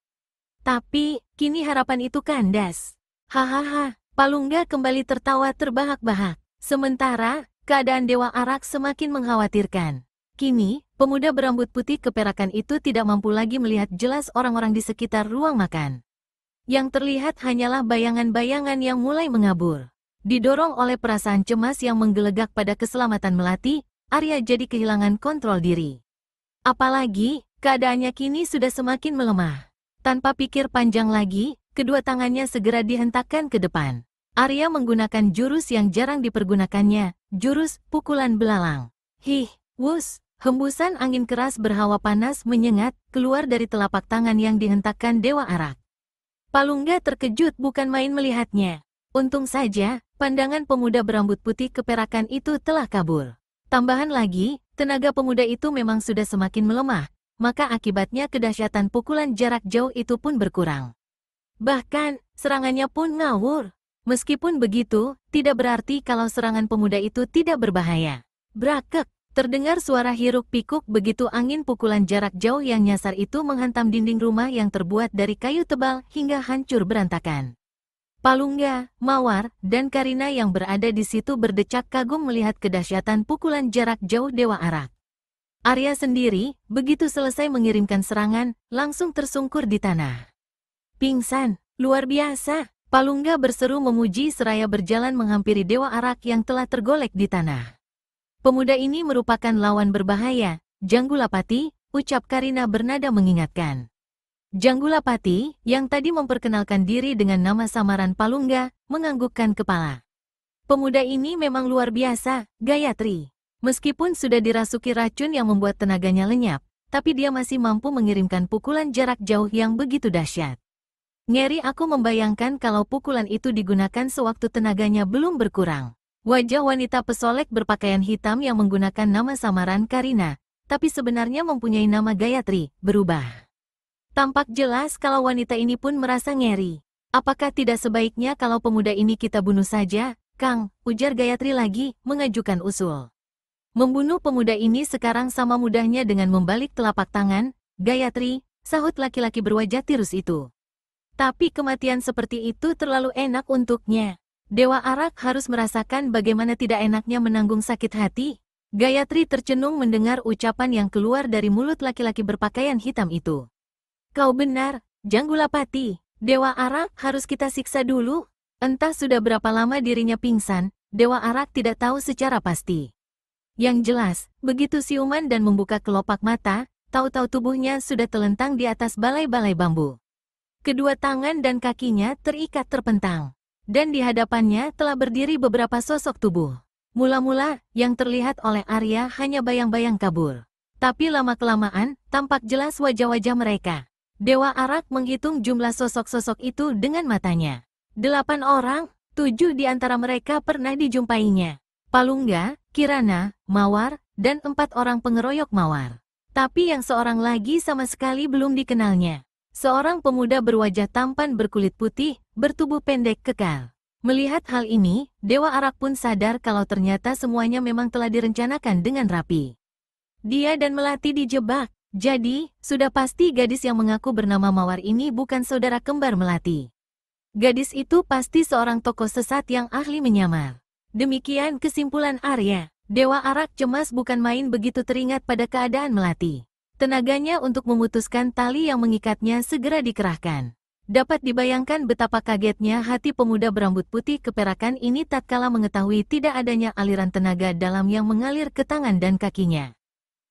Tapi, kini harapan itu kandas. Hahaha, Palungga kembali tertawa terbahak-bahak. Sementara, keadaan Dewa Arak semakin mengkhawatirkan. Kini, pemuda berambut putih keperakan itu tidak mampu lagi melihat jelas orang-orang di sekitar ruang makan. Yang terlihat hanyalah bayangan-bayangan yang mulai mengabur. Didorong oleh perasaan cemas yang menggelegak pada keselamatan Melati, Arya jadi kehilangan kontrol diri. Apalagi, keadaannya kini sudah semakin melemah. Tanpa pikir panjang lagi, kedua tangannya segera dihentakkan ke depan. Arya menggunakan jurus yang jarang dipergunakannya, jurus pukulan belalang. Wus! Hembusan angin keras berhawa panas menyengat keluar dari telapak tangan yang dihentakkan Dewa Arak. Palungga terkejut bukan main melihatnya. Untung saja, pandangan pemuda berambut putih keperakan itu telah kabur. Tambahan lagi, tenaga pemuda itu memang sudah semakin melemah, maka akibatnya kedahsyatan pukulan jarak jauh itu pun berkurang. Bahkan, serangannya pun ngawur. Meskipun begitu, tidak berarti kalau serangan pemuda itu tidak berbahaya. Brakek! Terdengar suara hiruk-pikuk begitu angin pukulan jarak jauh yang nyasar itu menghantam dinding rumah yang terbuat dari kayu tebal hingga hancur berantakan. Palungga, Mawar, dan Karina yang berada di situ berdecak kagum melihat kedahsyatan pukulan jarak jauh Dewa Arak. Arya sendiri, begitu selesai mengirimkan serangan, langsung tersungkur di tanah. Pingsan, luar biasa, Palungga berseru memuji seraya berjalan menghampiri Dewa Arak yang telah tergolek di tanah. Pemuda ini merupakan lawan berbahaya, Janggulapati, ucap Karina bernada mengingatkan. Janggulapati, yang tadi memperkenalkan diri dengan nama samaran Palungga, menganggukkan kepala. Pemuda ini memang luar biasa, Gayatri. Meskipun sudah dirasuki racun yang membuat tenaganya lenyap, tapi dia masih mampu mengirimkan pukulan jarak jauh yang begitu dahsyat. Ngeri aku membayangkan kalau pukulan itu digunakan sewaktu tenaganya belum berkurang. Wajah wanita pesolek berpakaian hitam yang menggunakan nama samaran Karina, tapi sebenarnya mempunyai nama Gayatri, berubah. Tampak jelas kalau wanita ini pun merasa ngeri. Apakah tidak sebaiknya kalau pemuda ini kita bunuh saja, Kang? Ujar Gayatri lagi, mengajukan usul. Membunuh pemuda ini sekarang sama mudahnya dengan membalik telapak tangan, Gayatri, sahut laki-laki berwajah tirus itu. Tapi kematian seperti itu terlalu enak untuknya. Dewa Arak harus merasakan bagaimana tidak enaknya menanggung sakit hati. Gayatri tercenung mendengar ucapan yang keluar dari mulut laki-laki berpakaian hitam itu. Kau benar, Janggulapati. Dewa Arak harus kita siksa dulu. Entah sudah berapa lama dirinya pingsan, Dewa Arak tidak tahu secara pasti. Yang jelas, begitu siuman dan membuka kelopak mata, tahu-tahu tubuhnya sudah telentang di atas balai-balai bambu. Kedua tangan dan kakinya terikat terpentang. Dan di hadapannya telah berdiri beberapa sosok tubuh. Mula-mula, yang terlihat oleh Arya hanya bayang-bayang kabur. Tapi lama-kelamaan, tampak jelas wajah-wajah mereka. Dewa Arak menghitung jumlah sosok-sosok itu dengan matanya. 8 orang, 7 di antara mereka pernah dijumpainya. Palungga, Kirana, Mawar, dan 4 orang pengeroyok Mawar. Tapi yang seorang lagi sama sekali belum dikenalnya. Seorang pemuda berwajah tampan berkulit putih, bertubuh pendek kekal. Melihat hal ini, Dewa Arak pun sadar kalau ternyata semuanya memang telah direncanakan dengan rapi. Dia dan Melati dijebak, jadi, sudah pasti gadis yang mengaku bernama Mawar ini bukan saudara kembar Melati. Gadis itu pasti seorang tokoh sesat yang ahli menyamar. Demikian kesimpulan Arya. Dewa Arak cemas bukan main begitu teringat pada keadaan Melati. Tenaganya untuk memutuskan tali yang mengikatnya segera dikerahkan. Dapat dibayangkan betapa kagetnya hati pemuda berambut putih keperakan ini tatkala mengetahui tidak adanya aliran tenaga dalam yang mengalir ke tangan dan kakinya.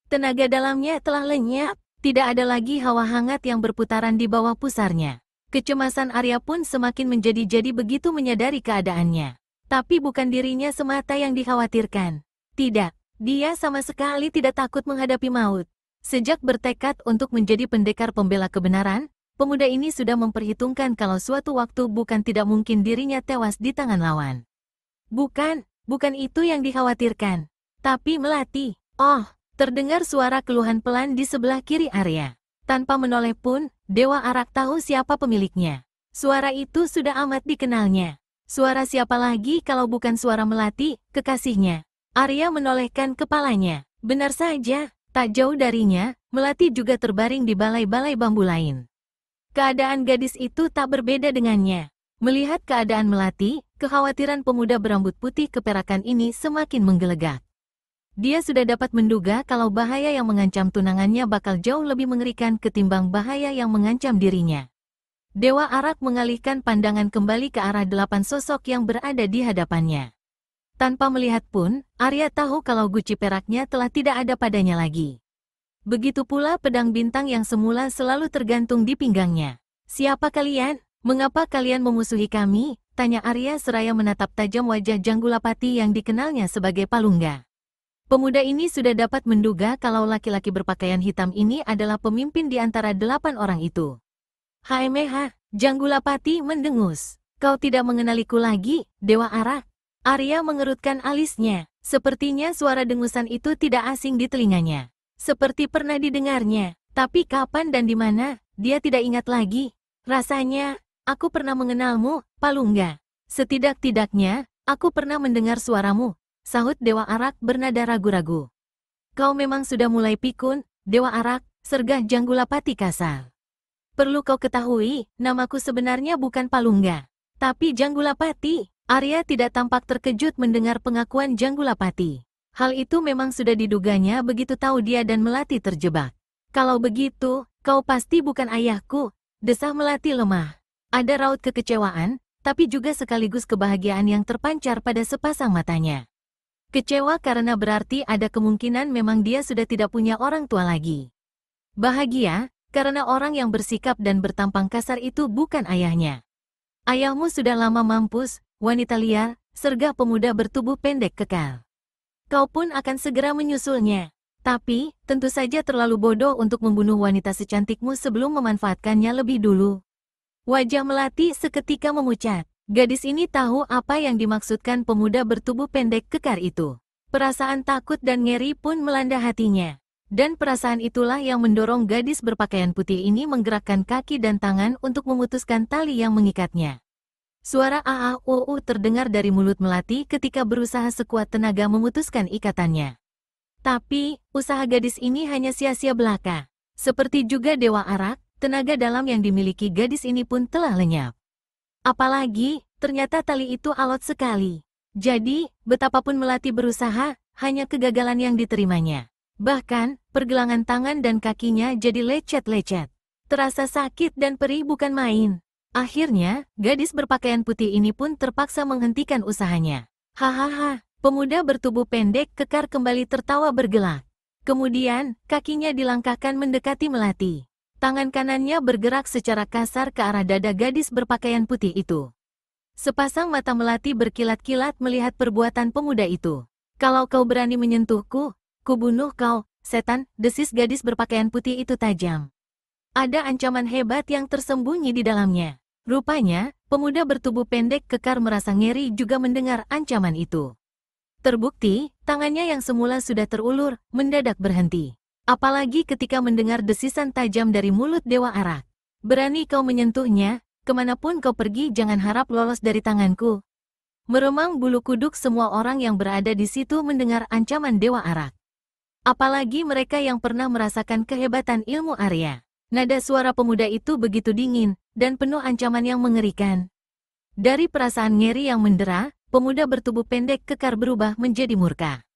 Tenaga dalamnya telah lenyap, tidak ada lagi hawa hangat yang berputaran di bawah pusarnya. Kecemasan Arya pun semakin menjadi-jadi begitu menyadari keadaannya. Tapi bukan dirinya semata yang dikhawatirkan. Tidak, dia sama sekali tidak takut menghadapi maut. Sejak bertekad untuk menjadi pendekar pembela kebenaran, pemuda ini sudah memperhitungkan kalau suatu waktu bukan tidak mungkin dirinya tewas di tangan lawan. Bukan itu yang dikhawatirkan. Tapi Melati. Oh, terdengar suara keluhan pelan di sebelah kiri Arya. Tanpa menoleh pun, Dewa Arak tahu siapa pemiliknya. Suara itu sudah amat dikenalnya. Suara siapa lagi kalau bukan suara Melati, kekasihnya. Arya menolehkan kepalanya. Benar saja, tak jauh darinya, Melati juga terbaring di balai-balai bambu lain. Keadaan gadis itu tak berbeda dengannya. Melihat keadaan Melati, kekhawatiran pemuda berambut putih keperakan ini semakin menggelegak. Dia sudah dapat menduga kalau bahaya yang mengancam tunangannya bakal jauh lebih mengerikan ketimbang bahaya yang mengancam dirinya. Dewa Arak mengalihkan pandangan kembali ke arah 8 sosok yang berada di hadapannya. Tanpa melihat pun, Arya tahu kalau guci peraknya telah tidak ada padanya lagi. Begitu pula pedang bintang yang semula selalu tergantung di pinggangnya. "Siapa kalian? Mengapa kalian memusuhi kami?" tanya Arya seraya menatap tajam wajah Janggulapati yang dikenalnya sebagai Palungga. Pemuda ini sudah dapat menduga kalau laki-laki berpakaian hitam ini adalah pemimpin di antara 8 orang itu. "Haemeha," Janggulapati mendengus. "Kau tidak mengenaliku lagi, Dewa Arak?" Arya mengerutkan alisnya. Sepertinya suara dengusan itu tidak asing di telinganya. Seperti pernah didengarnya. Tapi kapan dan di mana, dia tidak ingat lagi. "Rasanya, aku pernah mengenalmu, Palungga. Setidak-tidaknya, aku pernah mendengar suaramu," sahut Dewa Arak bernada ragu-ragu. "Kau memang sudah mulai pikun, Dewa Arak," sergah Janggulapati kasar. "Perlu kau ketahui, namaku sebenarnya bukan Palungga, tapi Janggulapati." Arya tidak tampak terkejut mendengar pengakuan Janggulapati. Hal itu memang sudah diduganya begitu tahu dia dan Melati terjebak. "Kalau begitu, kau pasti bukan ayahku," desah Melati lemah. Ada raut kekecewaan, tapi juga sekaligus kebahagiaan yang terpancar pada sepasang matanya. Kecewa karena berarti ada kemungkinan memang dia sudah tidak punya orang tua lagi. Bahagia, karena orang yang bersikap dan bertampang kasar itu bukan ayahnya. "Ayahmu sudah lama mampus, wanita liar," sergah pemuda bertubuh pendek kekal. "Kau pun akan segera menyusulnya. Tapi, tentu saja terlalu bodoh untuk membunuh wanita secantikmu sebelum memanfaatkannya lebih dulu." Wajah Melati seketika memucat. Gadis ini tahu apa yang dimaksudkan pemuda bertubuh pendek kekar itu. Perasaan takut dan ngeri pun melanda hatinya. Dan perasaan itulah yang mendorong gadis berpakaian putih ini menggerakkan kaki dan tangan untuk memutuskan tali yang mengikatnya. Suara "aa-uu" terdengar dari mulut Melati ketika berusaha sekuat tenaga memutuskan ikatannya. Tapi, usaha gadis ini hanya sia-sia belaka. Seperti juga Dewa Arak, tenaga dalam yang dimiliki gadis ini pun telah lenyap. Apalagi, ternyata tali itu alot sekali. Jadi, betapapun Melati berusaha, hanya kegagalan yang diterimanya. Bahkan, pergelangan tangan dan kakinya jadi lecet-lecet. Terasa sakit dan perih bukan main. Akhirnya, gadis berpakaian putih ini pun terpaksa menghentikan usahanya. "Hahaha," pemuda bertubuh pendek kekar kembali tertawa bergelak. Kemudian, kakinya dilangkahkan mendekati Melati. Tangan kanannya bergerak secara kasar ke arah dada gadis berpakaian putih itu. Sepasang mata Melati berkilat-kilat melihat perbuatan pemuda itu. "Kalau kau berani menyentuhku, kubunuh kau, setan," desis gadis berpakaian putih itu tajam. Ada ancaman hebat yang tersembunyi di dalamnya. Rupanya, pemuda bertubuh pendek kekar merasa ngeri juga mendengar ancaman itu. Terbukti, tangannya yang semula sudah terulur, mendadak berhenti. Apalagi ketika mendengar desisan tajam dari mulut Dewa Arak. "Berani kau menyentuhnya, kemanapun kau pergi jangan harap lolos dari tanganku." Meremang bulu kuduk semua orang yang berada di situ mendengar ancaman Dewa Arak. Apalagi mereka yang pernah merasakan kehebatan ilmu Arya. Nada suara pemuda itu begitu dingin, dan penuh ancaman yang mengerikan. Dari perasaan ngeri yang mendera, pemuda bertubuh pendek kekar berubah menjadi murka.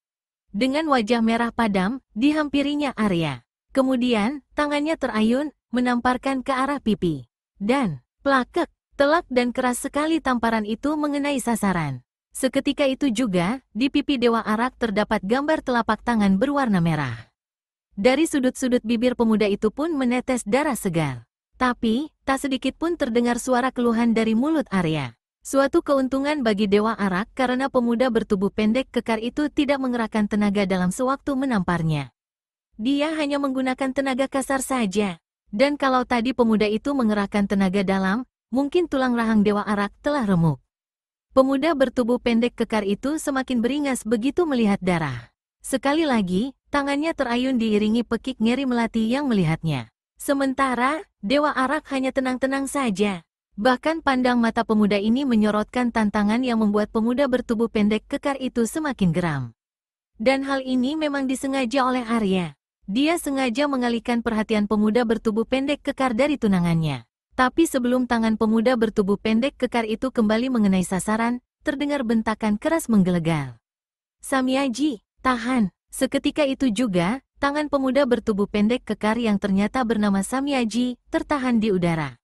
Dengan wajah merah padam, dihampirinya Arya. Kemudian, tangannya terayun, menamparkan ke arah pipi. Dan, plakek, telak dan keras sekali tamparan itu mengenai sasaran. Seketika itu juga, di pipi Dewa Arak terdapat gambar telapak tangan berwarna merah. Dari sudut-sudut bibir pemuda itu pun menetes darah segar. Tapi, tak sedikit pun terdengar suara keluhan dari mulut Arya. Suatu keuntungan bagi Dewa Arak karena pemuda bertubuh pendek kekar itu tidak mengerahkan tenaga dalam sewaktu menamparnya. Dia hanya menggunakan tenaga kasar saja. Dan kalau tadi pemuda itu mengerahkan tenaga dalam, mungkin tulang rahang Dewa Arak telah remuk. Pemuda bertubuh pendek kekar itu semakin beringas begitu melihat darah. Sekali lagi, tangannya terayun diiringi pekik ngeri melati yang melihatnya. Sementara, Dewa Arak hanya tenang-tenang saja. Bahkan pandang mata pemuda ini menyorotkan tantangan yang membuat pemuda bertubuh pendek kekar itu semakin geram. Dan hal ini memang disengaja oleh Arya. Dia sengaja mengalihkan perhatian pemuda bertubuh pendek kekar dari tunangannya. Tapi sebelum tangan pemuda bertubuh pendek kekar itu kembali mengenai sasaran, terdengar bentakan keras menggelegar. "Samyaji, tahan!" Seketika itu juga, tangan pemuda bertubuh pendek kekar yang ternyata bernama Samyaji, tertahan di udara.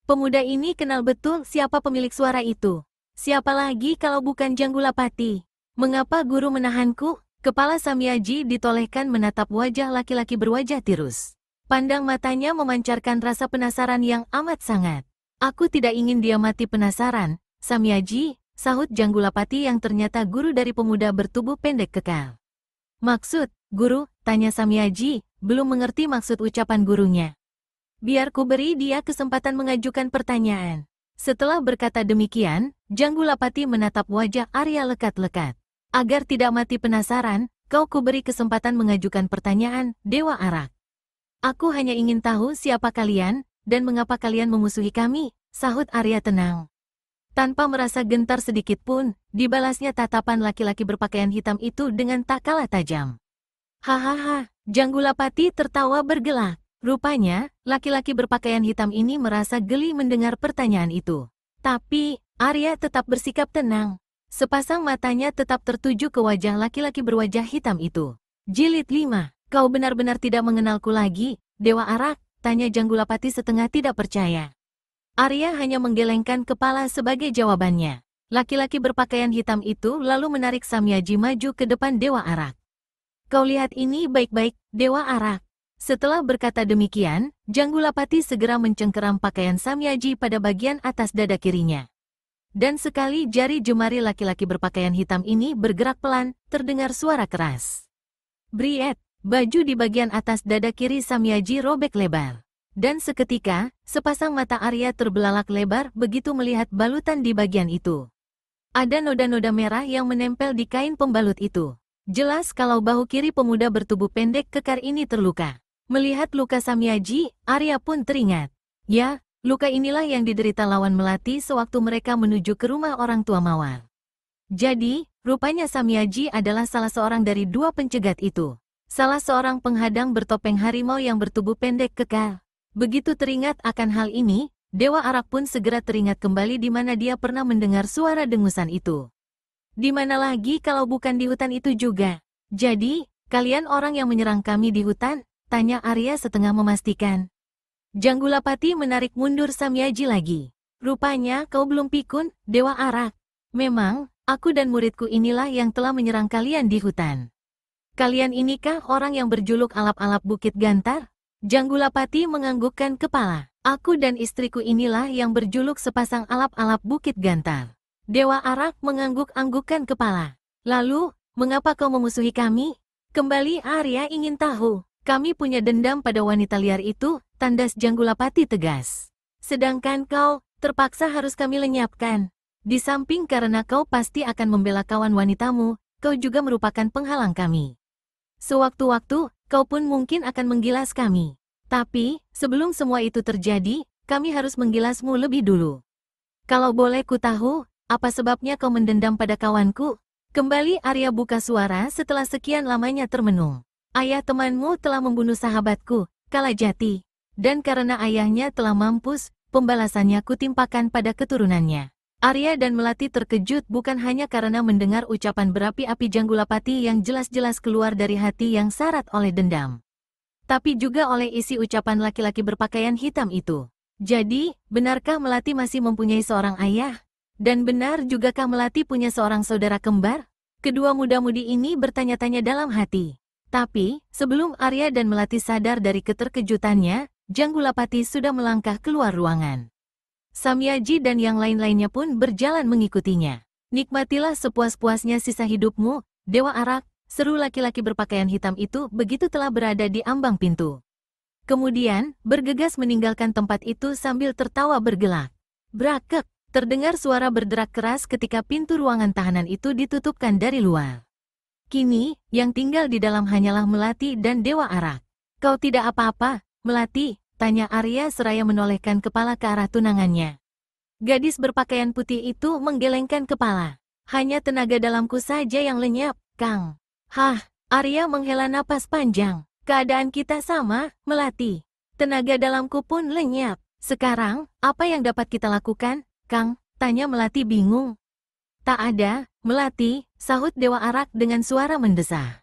Pemuda ini kenal betul siapa pemilik suara itu. Siapa lagi kalau bukan Janggulapati? "Mengapa guru menahanku?" Kepala Samyaji ditolehkan menatap wajah laki-laki berwajah tirus. Pandang matanya memancarkan rasa penasaran yang amat sangat. "Aku tidak ingin dia mati penasaran, Samyaji," sahut Janggulapati yang ternyata guru dari pemuda bertubuh pendek kekar. "Maksud, guru?" tanya Samyaji, belum mengerti maksud ucapan gurunya. "Biar ku beri dia kesempatan mengajukan pertanyaan." Setelah berkata demikian, Janggulapati menatap wajah Arya lekat-lekat. "Agar tidak mati penasaran, kau kuberi kesempatan mengajukan pertanyaan, Dewa Arak." "Aku hanya ingin tahu siapa kalian, dan mengapa kalian memusuhi kami," sahut Arya tenang. Tanpa merasa gentar sedikit pun, dibalasnya tatapan laki-laki berpakaian hitam itu dengan tak kalah tajam. "Hahaha," Janggulapati tertawa bergelak. Rupanya, laki-laki berpakaian hitam ini merasa geli mendengar pertanyaan itu. Tapi, Arya tetap bersikap tenang. Sepasang matanya tetap tertuju ke wajah laki-laki berwajah hitam itu. Jilid 5. "Kau benar-benar tidak mengenalku lagi, Dewa Arak?" tanya Janggulapati setengah tidak percaya. Arya hanya menggelengkan kepala sebagai jawabannya. Laki-laki berpakaian hitam itu lalu menarik Samyaji maju ke depan Dewa Arak. "Kau lihat ini baik-baik, Dewa Arak." Setelah berkata demikian, Janggulapati segera mencengkeram pakaian Samyaji pada bagian atas dada kirinya. Dan sekali jari jemari laki-laki berpakaian hitam ini bergerak pelan, terdengar suara keras. Briet, baju di bagian atas dada kiri Samyaji robek lebar. Dan seketika, sepasang mata Arya terbelalak lebar begitu melihat balutan di bagian itu. Ada noda-noda merah yang menempel di kain pembalut itu. Jelas kalau bahu kiri pemuda bertubuh pendek kekar ini terluka. Melihat luka Samyaji, Arya pun teringat. Ya, luka inilah yang diderita lawan Melati sewaktu mereka menuju ke rumah orang tua Mawar. Jadi, rupanya Samyaji adalah salah seorang dari dua pencegat itu. Salah seorang penghadang bertopeng harimau yang bertubuh pendek kekar. Begitu teringat akan hal ini, Dewa Arak pun segera teringat kembali di mana dia pernah mendengar suara dengusan itu. "Di mana lagi kalau bukan di hutan itu juga? Jadi, kalian orang yang menyerang kami di hutan?" tanya Arya setengah memastikan. Janggulapati menarik mundur Samyaji lagi. "Rupanya kau belum pikun, Dewa Arak. Memang, aku dan muridku inilah yang telah menyerang kalian di hutan. Kalian inikah orang yang berjuluk alap-alap Bukit Gantar?" Janggulapati menganggukkan kepala. "Aku dan istriku inilah yang berjuluk sepasang alap-alap Bukit Gantar." Dewa Arak mengangguk-anggukkan kepala. "Lalu, mengapa kau memusuhi kami?" Kembali Arya ingin tahu. "Kami punya dendam pada wanita liar itu," tandas Janggulapati tegas. "Sedangkan kau, terpaksa harus kami lenyapkan. Di samping karena kau pasti akan membela kawan wanitamu, kau juga merupakan penghalang kami. Sewaktu-waktu, kau pun mungkin akan menggilas kami. Tapi, sebelum semua itu terjadi, kami harus menggilasmu lebih dulu. Kalau boleh ku tahu, apa sebabnya kau mendendam pada kawanku?" Kembali Arya buka suara setelah sekian lamanya termenung. "Ayah temanmu telah membunuh sahabatku, Kalajati. Dan karena ayahnya telah mampus, pembalasannya kutimpakan pada keturunannya. Arya dan Melati terkejut bukan hanya karena mendengar ucapan berapi-api Janggulapati yang jelas-jelas keluar dari hati yang syarat oleh dendam, tapi juga oleh isi ucapan laki-laki berpakaian hitam itu. Jadi, benarkah Melati masih mempunyai seorang ayah? Dan benar jugakah Melati punya seorang saudara kembar? Kedua muda-mudi ini bertanya-tanya dalam hati. Tapi, sebelum Arya dan Melati sadar dari keterkejutannya, Janggulapati sudah melangkah keluar ruangan. Samyaji dan yang lain-lainnya pun berjalan mengikutinya. Nikmatilah sepuas-puasnya sisa hidupmu, Dewa Arak, seru laki-laki berpakaian hitam itu begitu telah berada di ambang pintu. Kemudian, bergegas meninggalkan tempat itu sambil tertawa bergelak. Brakek, terdengar suara berderak keras ketika pintu ruangan tahanan itu ditutupkan dari luar. Kini, yang tinggal di dalam hanyalah Melati dan Dewa Arak. Kau tidak apa-apa, Melati? Tanya Arya seraya menolehkan kepala ke arah tunangannya. Gadis berpakaian putih itu menggelengkan kepala. Hanya tenaga dalamku saja yang lenyap, Kang. Hah, Arya menghela napas panjang. Keadaan kita sama, Melati. Tenaga dalamku pun lenyap. Sekarang, apa yang dapat kita lakukan, Kang? Tanya Melati bingung. Tak ada, Melati, sahut Dewa Arak dengan suara mendesah.